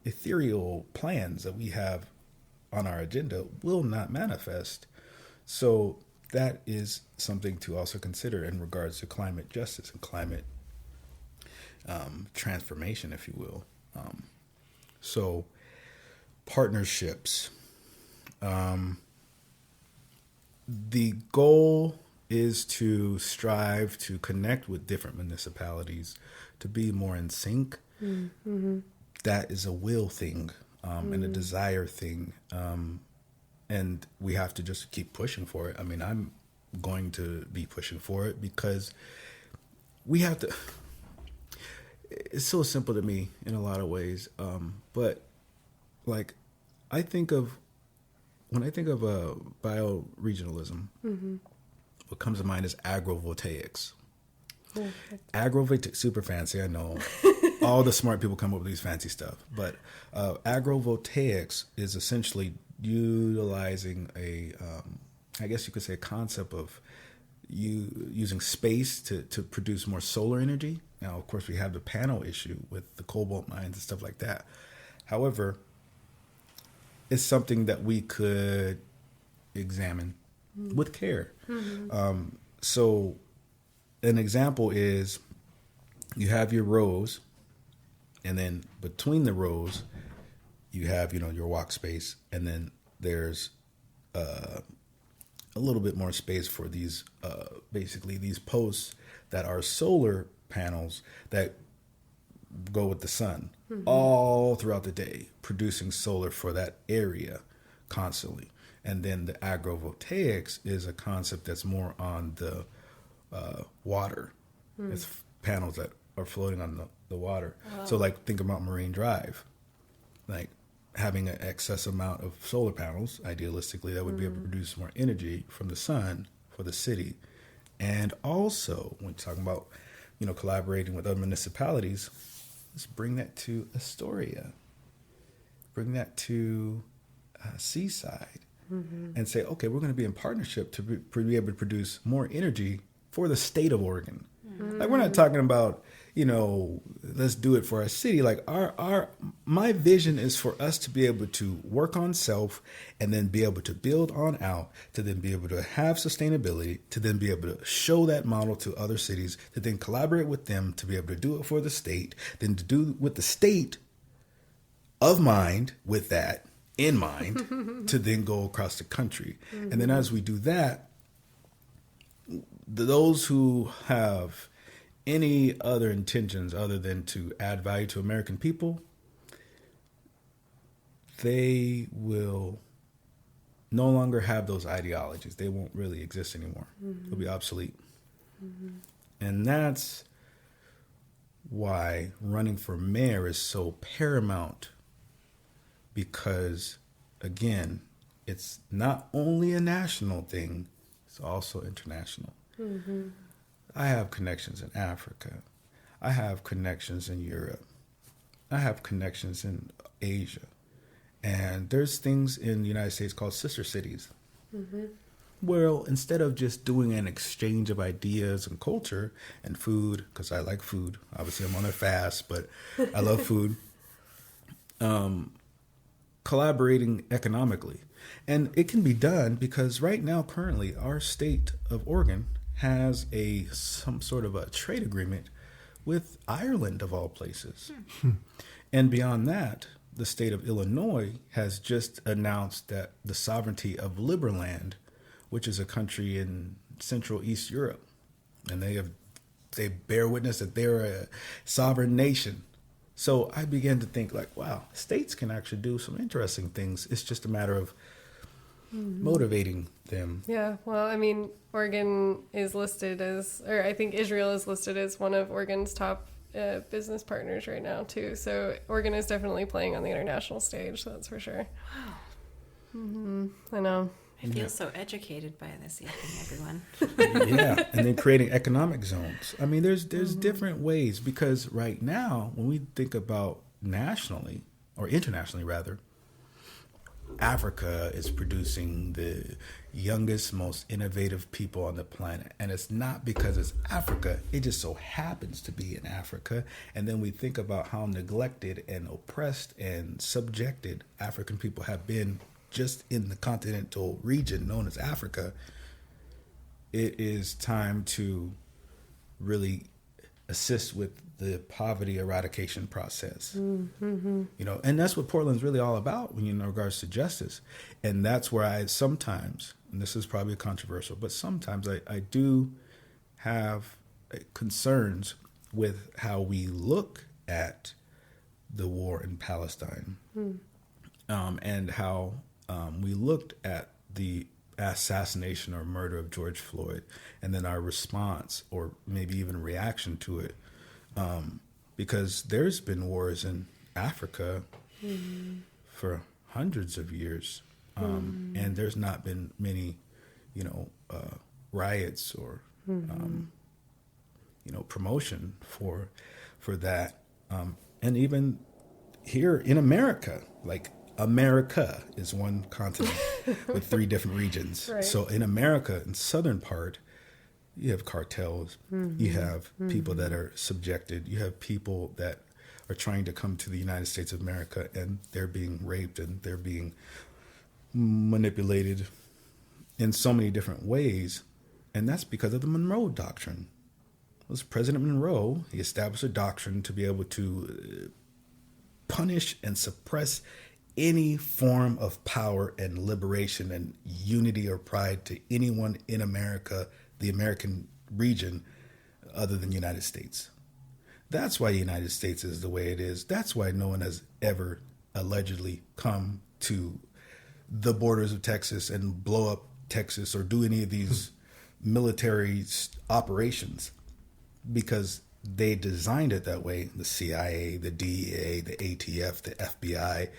ethereal plans that we have on our agenda will not manifest. So that is something to also consider in regards to climate justice and climate transformation, if you will. So partnerships. The goal is to strive to connect with different municipalities to be more in sync. Mm-hmm. That is a will thing and a desire thing. And we have to just keep pushing for it. I mean, I'm going to be pushing for it because we have to. It's so simple to me in a lot of ways. But like, when I think of bioregionalism, what comes to mind is agrovoltaics. Agrovoltaics, super fancy, I know. All the smart people come up with these fancy stuff. But agrovoltaics is essentially utilizing I guess you could say a concept of using space to produce more solar energy. Now, of course, we have the panel issue with the cobalt mines and stuff like that. However, it's something that we could examine with care. So an example is you have your rows, and then between the rows, you have, your walk space, and then there's a little bit more space for these, basically these posts that are solar panels that go with the sun all throughout the day, producing solar for that area constantly. And then the agrovoltaics is a concept that's more on the water. It's panels that are floating on the water. Wow. So like think about Marine Drive, like having an excess amount of solar panels, idealistically, that would be able to produce more energy from the sun for the city. And also, when talking about, collaborating with other municipalities, let's bring that to Astoria, bring that to Seaside, and say, okay, we're going to be in partnership to be able to produce more energy for the state of Oregon. Like, we're not talking about, let's do it for our city. Like my vision is for us to be able to work on self and then be able to build on out, to then be able to have sustainability, to then be able to show that model to other cities, to then collaborate with them to be able to do it for the state, then to do with the state of mind with that in mind to then go across the country. And then as we do that, those who have any other intentions other than to add value to American people, they will no longer have those ideologies. They won't really exist anymore. They'll be obsolete. And that's why running for mayor is so paramount, because, again, it's not only a national thing, it's also international. I have connections in Africa. I have connections in Europe. I have connections in Asia. And there's things in the United States called sister cities. Well, instead of just doing an exchange of ideas and culture and food, because I like food. Obviously, I'm on a fast, but I love food. Collaborating economically. And it can be done because right now, currently, our state of Oregon has some sort of a trade agreement with Ireland, of all places. And beyond that, the state of Illinois has just announced that the sovereignty of Liberland, which is a country in Central East Europe, and they bear witness that they're a sovereign nation. So I began to think, like, wow, states can actually do some interesting things. It's just a matter of motivating them. Yeah, well, I mean, Oregon is listed as, or I think Israel is listed as one of Oregon's top business partners right now, too. So Oregon is definitely playing on the international stage, that's for sure. Wow. I know. I feel so educated by this evening, everyone. Yeah, and then creating economic zones. I mean, there's different ways, because right now, when we think about nationally, or internationally rather, Africa is producing the youngest, most innovative people on the planet. And it's not because it's Africa. It just so happens to be in Africa. And then we think about how neglected and oppressed and subjected African people have been just in the continental region known as Africa. it is time to really assist with the poverty eradication process. You know, and that's what Portland's really all about when in regards to justice. And that's where I sometimes, and this is probably controversial, but sometimes I do have concerns with how we look at the war in Palestine, and how we looked at the assassination or murder of George Floyd, and then our response or maybe even reaction to it, because there's been wars in Africa for hundreds of years, and there's not been many, riots or promotion for that, and even here in America, like America is one continent with 3 different regions. Right. So in America, in southern part, you have cartels, you have people that are subjected, you have people that are trying to come to the United States of America, and they're being raped and they're being manipulated in so many different ways. And that's because of the Monroe Doctrine. It was President Monroe. He established a doctrine to be able to punish and suppress any form of power and liberation and unity or pride to anyone in America, the American region, other than the United States. That's why the United States is the way it is. That's why no one has ever allegedly come to the borders of Texas and blow up Texas or do any of these military operations, because they designed it that way. The CIA, the DEA, the ATF, the FBI,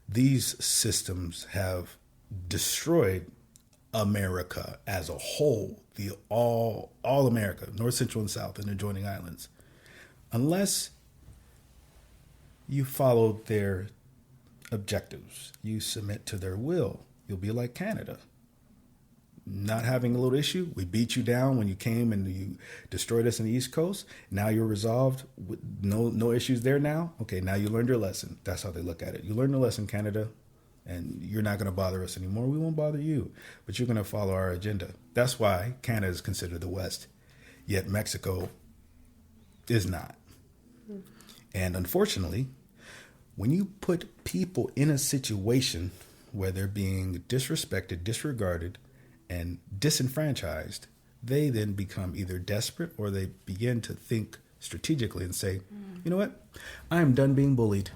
these systems have destroyed America as a whole, all America, North, Central, and South, and adjoining islands. Unless you follow their objectives, you submit to their will, you'll be like Canada. Not having a little issue, we beat you down when you came and you destroyed us in the East Coast. Now you're resolved, with no issues there now. Okay, now you learned your lesson. That's how they look at it. You learned the lesson, Canada, and you're not going to bother us anymore. We won't bother you, but you're going to follow our agenda. That's why Canada is considered the West, yet Mexico is not. And unfortunately, when you put people in a situation where they're being disrespected, disregarded, and disenfranchised, they then become either desperate or they begin to think strategically and say, you know what? I'm done being bullied.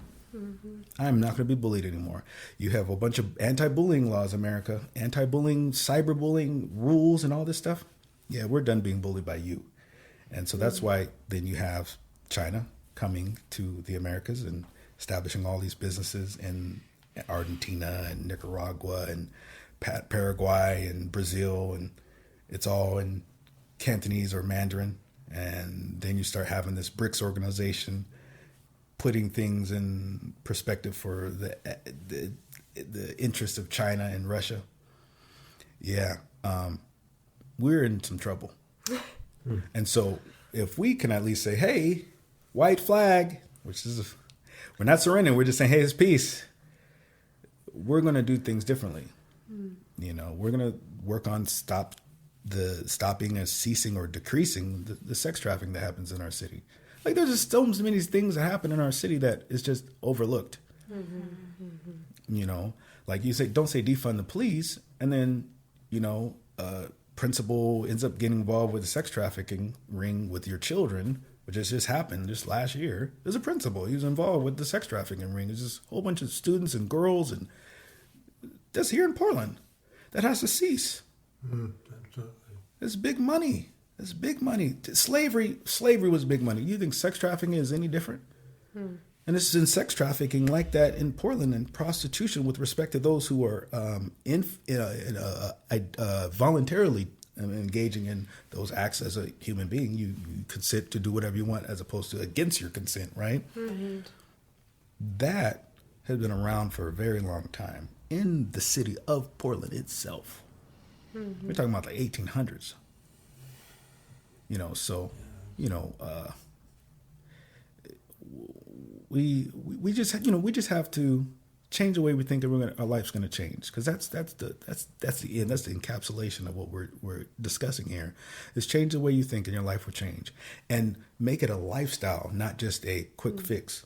I'm not going to be bullied anymore. You have a bunch of anti-bullying laws, America, anti-bullying, cyberbullying rules and all this stuff. Yeah, we're done being bullied by you. And so that's why then you have China coming to the Americas and establishing all these businesses in Argentina and Nicaragua and Paraguay and Brazil, and it's all in Cantonese or Mandarin. And then you start having this BRICS organization putting things in perspective for the interest of China and Russia. Yeah, we're in some trouble. And so if we can at least say, hey, white flag, which is, we're not surrendering, we're just saying, hey, it's peace. We're going to do things differently. We're going to work on stopping and ceasing or decreasing the sex trafficking that happens in our city. Like, there's just so many things that happen in our city that is just overlooked. Like you say, don't say defund the police, and then, principal ends up getting involved with a sex trafficking ring with your children, which has just happened just last year. There's a principal. He was involved with the sex trafficking ring. There's just a whole bunch of students and girls, and that's here in Portland. That has to cease. Absolutely. It's big money. It's big money. Slavery was big money. You think sex trafficking is any different? And this is in sex trafficking like that in Portland, and prostitution with respect to those who are voluntarily engaging in those acts as a human being. You consent to do whatever you want as opposed to against your consent, right? That has been around for a very long time in the city of Portland itself. We're talking about the 1800s. We just have to change the way we think that our life's going to change, because that's the end. That's the encapsulation of what we're discussing here. Is change the way you think, and your life will change, and make it a lifestyle, not just a quick fix.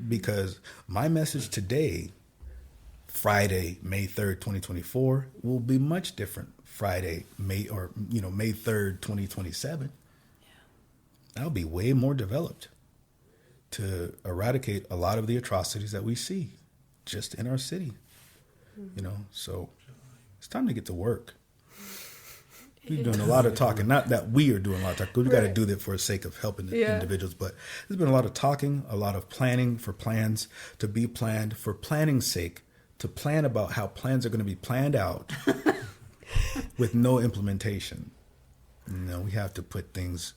Because my message today, Friday, May 3rd, 2024, will be much different. Friday, May 3rd, 2027. That'll be way more developed to eradicate a lot of the atrocities that we see just in our city. So it's time to get to work. We're doing a lot of talking. Not that we are doing a lot of talking. We got to do that for the sake of helping the individuals. But there's been a lot of talking, a lot of planning for plans to be planned for planning's sake, to plan about how plans are going to be planned out with no implementation. We have to put things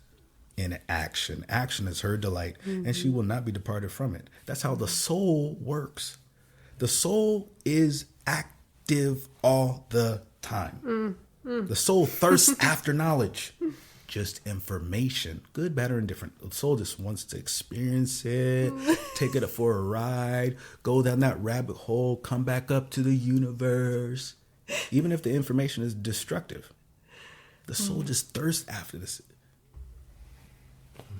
in action. Action is her delight, and she will not be departed from it. That's how the soul works. The soul is active all the time. The soul thirsts after knowledge, just information, good, bad, or indifferent. The soul just wants to experience it, take it for a ride, go down that rabbit hole, come back up to the universe, even if the information is destructive. The soul just thirsts after this.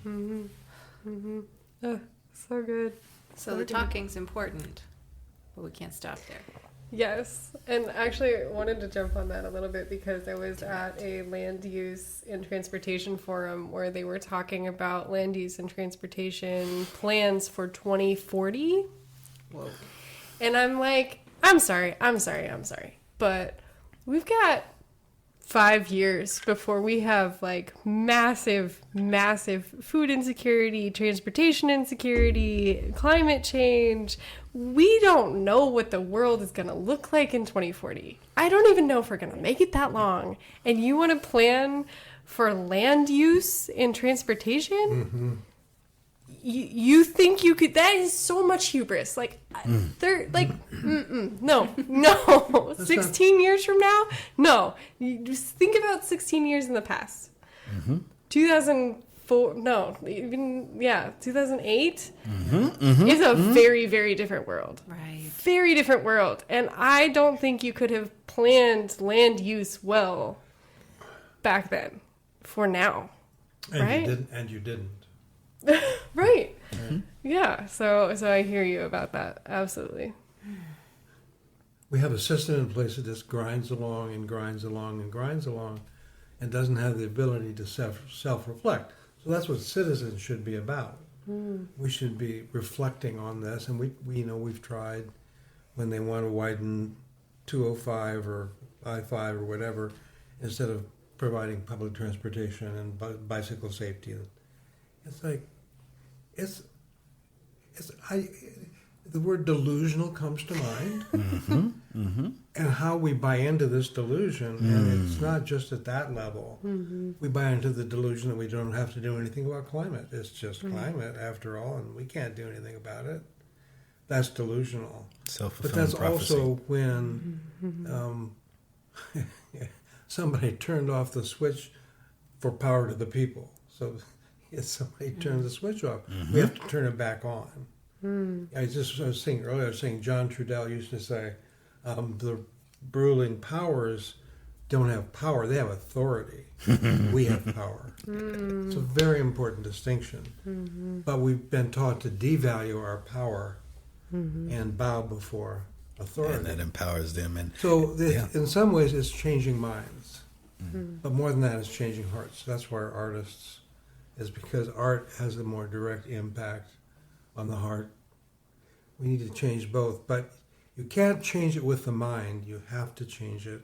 Oh, so good. So the talking's important, but we can't stop there. Yes, and actually I wanted to jump on that a little bit because I was at a land use and transportation forum where they were talking about land use and transportation plans for 2040. Whoa. And I'm like, I'm sorry, but we've got 5 years before we have like massive food insecurity, transportation insecurity, climate change. We don't know what the world is going to look like in 2040. I don't even know if we're going to make it that long. And you want to plan for land use and transportation? You think you could? That is so much hubris. Like, they're like, no. 16 years from now, no. You just think about 16 years in the past. 2004, no, even 2008 is a very, very different world. Right. Very different world, and I don't think you could have planned land use well back then. For now, right? You didn't. Right. Yeah. So I hear you about that. Absolutely. We have a system in place that just grinds along and doesn't have the ability to self-reflect. So that's what citizens should be about. We should be reflecting on this, and we've tried when they want to widen 205 or I-5 or whatever, instead of providing public transportation and bicycle safety. It's like, the word delusional comes to mind, and how we buy into this delusion, and it's not just at that level. We buy into the delusion that we don't have to do anything about climate. It's just climate after all, and we can't do anything about it. That's delusional. But that's prophecy. Also when somebody turned off the switch for power to the people. So if somebody turns the switch off, we have to turn it back on. I was saying earlier, John Trudell used to say, the ruling powers don't have power, they have authority. We have power. It's a very important distinction. But we've been taught to devalue our power and bow before authority. And that empowers them. And so in some ways it's changing minds. But more than that, it's changing hearts. That's why artists is, because art has a more direct impact on the heart. We need to change both, but you can't change it with the mind. You have to change it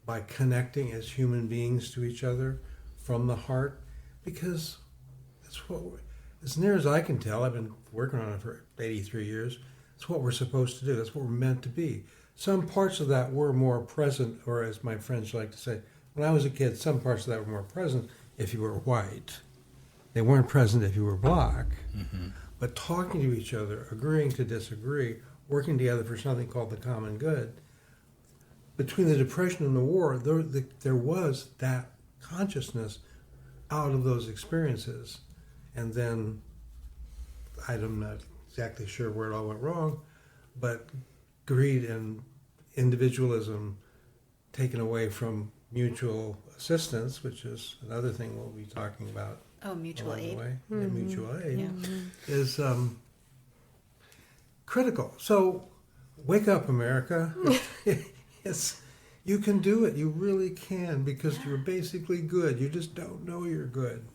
by connecting as human beings to each other from the heart, because that's what, as near as I can tell, I've been working on it for 83 years, it's what we're supposed to do. That's what we're meant to be. Some parts of that were more present, or as my friends like to say, when I was a kid, some parts of that were more present if you were white. They weren't present if you were black. But talking to each other, agreeing to disagree, working together for something called the common good. Between the Depression and the war, there was that consciousness out of those experiences. And then, I'm not exactly sure where it all went wrong, but greed and individualism taken away from mutual assistance, which is another thing we'll be talking about. Oh, mutual along the aid. way. Yeah, mutual aid Yeah. is critical. So wake up, America. It's, you can do it. You really can, because you're basically good. You just don't know you're good.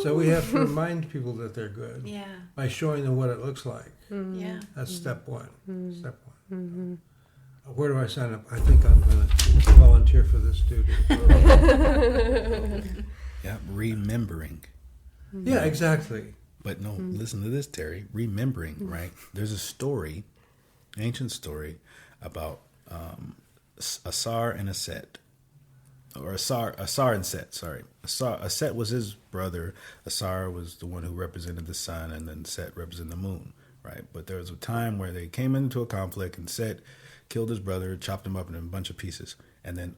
So we have to remind people that they're good Yeah. by showing them what it looks like. Yeah. That's step one. Step one. Where do I sign up? I think I'm going to volunteer for this duty. Yeah, remembering. Yeah, exactly. But no, listen to this, Terry. Remembering, right? There's a story, ancient story, about Asar and a Set. Or Asar and Set, sorry. Set was his brother. Asar was the one who represented the sun, and then Set represented the moon, right? But there was a time where they came into a conflict, and Set killed his brother, chopped him up in a bunch of pieces. And then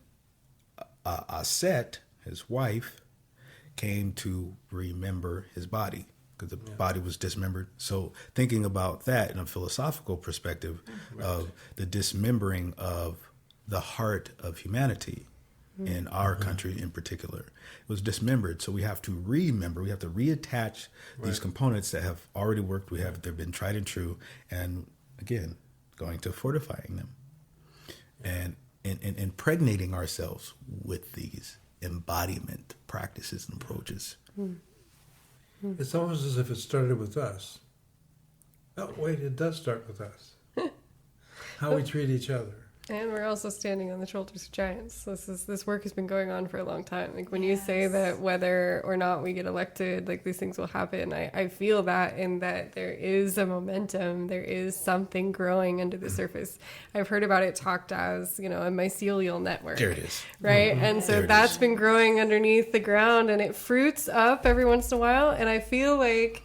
Set, his wife, came to remember his body, because the body was dismembered. So thinking about that in a philosophical perspective of the dismembering of the heart of humanity in our country in particular, it was dismembered. So we have to remember, we have to reattach these components that have already worked. They've been tried and true, and again, going to fortifying them and impregnating ourselves with these embodiment practices and approaches. It's almost as if it started with us. Oh, wait, it does start with us. How we treat each other. And we're also standing on the shoulders of giants. This work has been going on for a long time. Like when you say that whether or not we get elected, like these things will happen, I feel that in that there is a momentum, there is something growing under the surface. I've heard about it talked as, a mycelial network. There it is. Right? And so that's been growing underneath the ground, and it fruits up every once in a while. And I feel like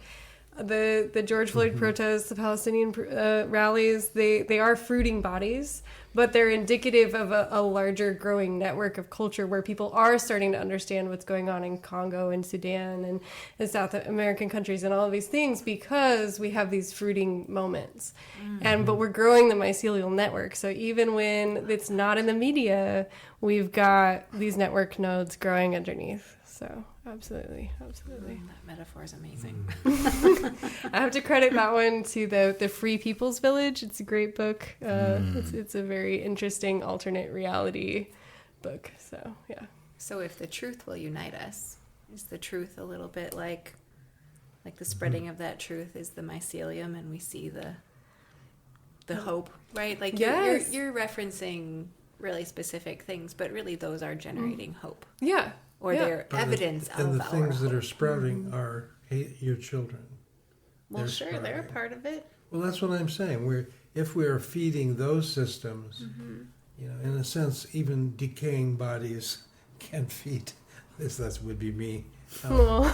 the George Floyd protests, the Palestinian rallies, they are fruiting bodies, but they're indicative of a larger growing network of culture where people are starting to understand what's going on in Congo and Sudan and South American countries and all of these things, because we have these fruiting moments. But we're growing the mycelial network. So even when it's not in the media, we've got these network nodes growing underneath. So absolutely. That metaphor is amazing. I have to credit that one to the Free People's Village. It's a great book. It's a very interesting alternate reality book. So yeah. So if the truth will unite us, is the truth a little bit like the spreading of that truth is the mycelium, and we see the hope, right? Like you're referencing really specific things, but really those are generating hope. Yeah. Or they're evidence of our And the things that hope. are sprouting are your children. Well, sure, they're a part of it. Well, that's what I'm saying. If we are feeding those systems, in a sense, even decaying bodies can feed. That would be me. I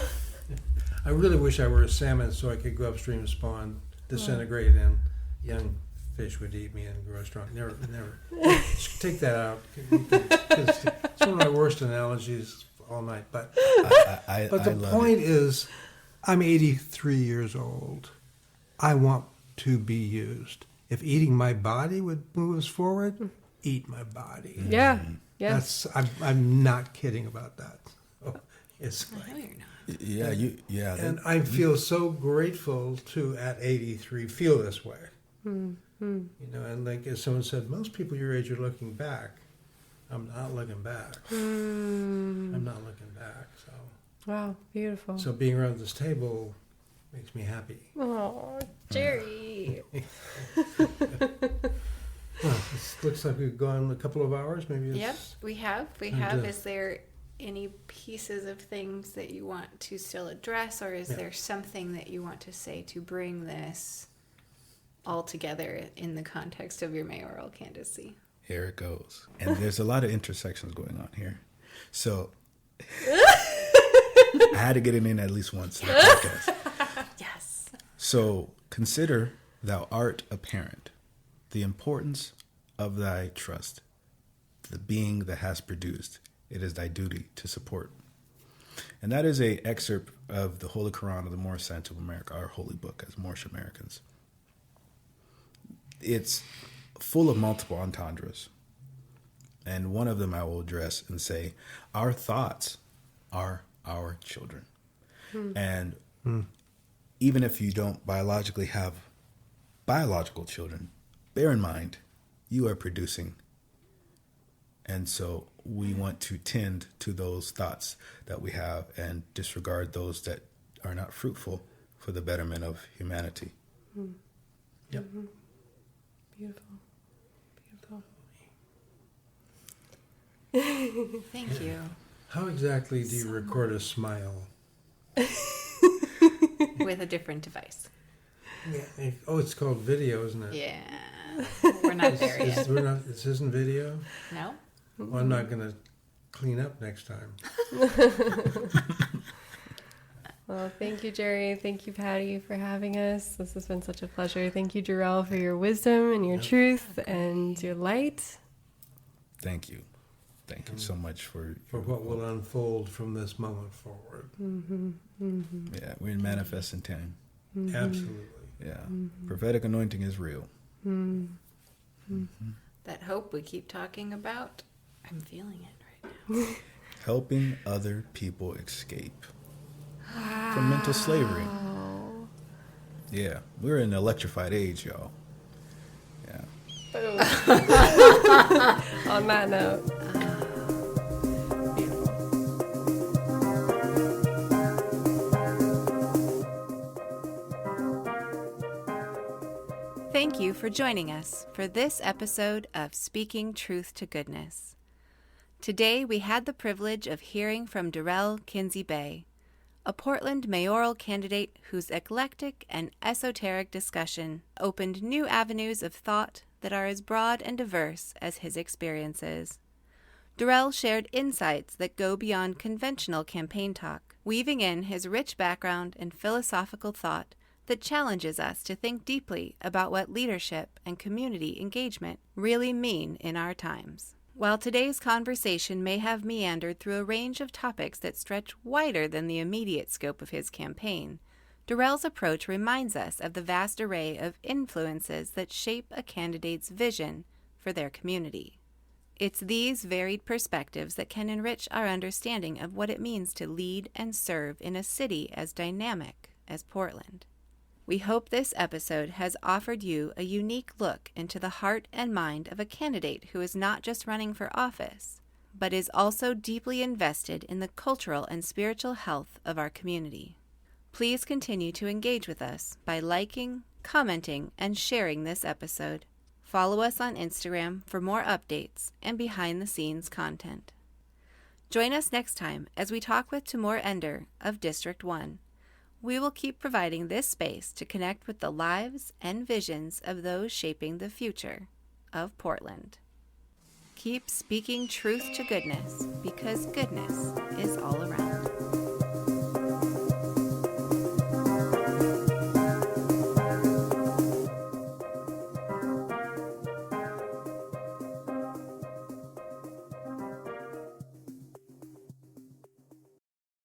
really wish I were a salmon so I could go upstream, spawn, disintegrate, and young fish would eat me and grow strong. Never. Take that out. It's one of my worst analogies all night. But the point is, I'm 83 years old. I want to be used. If eating my body would move us forward, eat my body. Yeah. Yes. I'm not kidding about that. It's I know you're not. Yeah, and I feel so grateful to, at 83, feel this way. And like as someone said, most people your age are looking back. I'm not looking back. I'm not looking back. So Wow, beautiful. So being around this table makes me happy. Oh, Jerry. Well, it looks like we've gone a couple of hours. Maybe it's... Yep, we have. Is there any pieces of things that you want to still address, or is there something that you want to say to bring this all together in the context of your mayoral candidacy? Here it goes. And there's a lot of intersections going on here. So I had to get it in at least once in the podcast. Yes. So consider thou art apparent, the importance of thy trust, the being that has produced. It is thy duty to support. And that is a excerpt of the Holy Quran of the Moorish Science of America, our holy book as Moorish Americans. it's full of multiple entendres. And one of them I will address and say, our thoughts are our children. And even if you don't biologically have biological children, bear in mind, you are producing. And so we want to tend to those thoughts that we have and disregard those that are not fruitful for the betterment of humanity. Yep. Beautiful. Thank you. How exactly do you record a smile? With a different device. Yeah. Oh, it's called video, isn't it? Yeah. We're not there yet. This isn't video? No? Well, I'm not going to clean up next time. Well, thank you, Jerry. Thank you, Patty, for having us. This has been such a pleasure. Thank you, Durrell, for your wisdom and your truth and your light. Thank you. Thank you so much for what will unfold from this moment forward. Yeah, we're in manifesting time. Absolutely. Yeah. Prophetic anointing is real. That hope we keep talking about, I'm feeling it right now. Helping other people escape from mental slavery. Yeah, we're in an electrified age, y'all. Yeah. Boom. On that note. Thank you for joining us for this episode of Speaking Truth to Goodness. Today we had the privilege of hearing from Durrell Kinsey Bey, a Portland mayoral candidate whose eclectic and esoteric discussion opened new avenues of thought that are as broad and diverse as his experiences. Durrell shared insights that go beyond conventional campaign talk, weaving in his rich background and philosophical thought that challenges us to think deeply about what leadership and community engagement really mean in our times. While today's conversation may have meandered through a range of topics that stretch wider than the immediate scope of his campaign, Durrell's approach reminds us of the vast array of influences that shape a candidate's vision for their community. It's these varied perspectives that can enrich our understanding of what it means to lead and serve in a city as dynamic as Portland. We hope this episode has offered you a unique look into the heart and mind of a candidate who is not just running for office, but is also deeply invested in the cultural and spiritual health of our community. Please continue to engage with us by liking, commenting, and sharing this episode. Follow us on Instagram for more updates and behind-the-scenes content. Join us next time as we talk with Timur Ender of District 1. We will keep providing this space to connect with the lives and visions of those shaping the future of Portland. Keep speaking truth to goodness, because goodness is all around.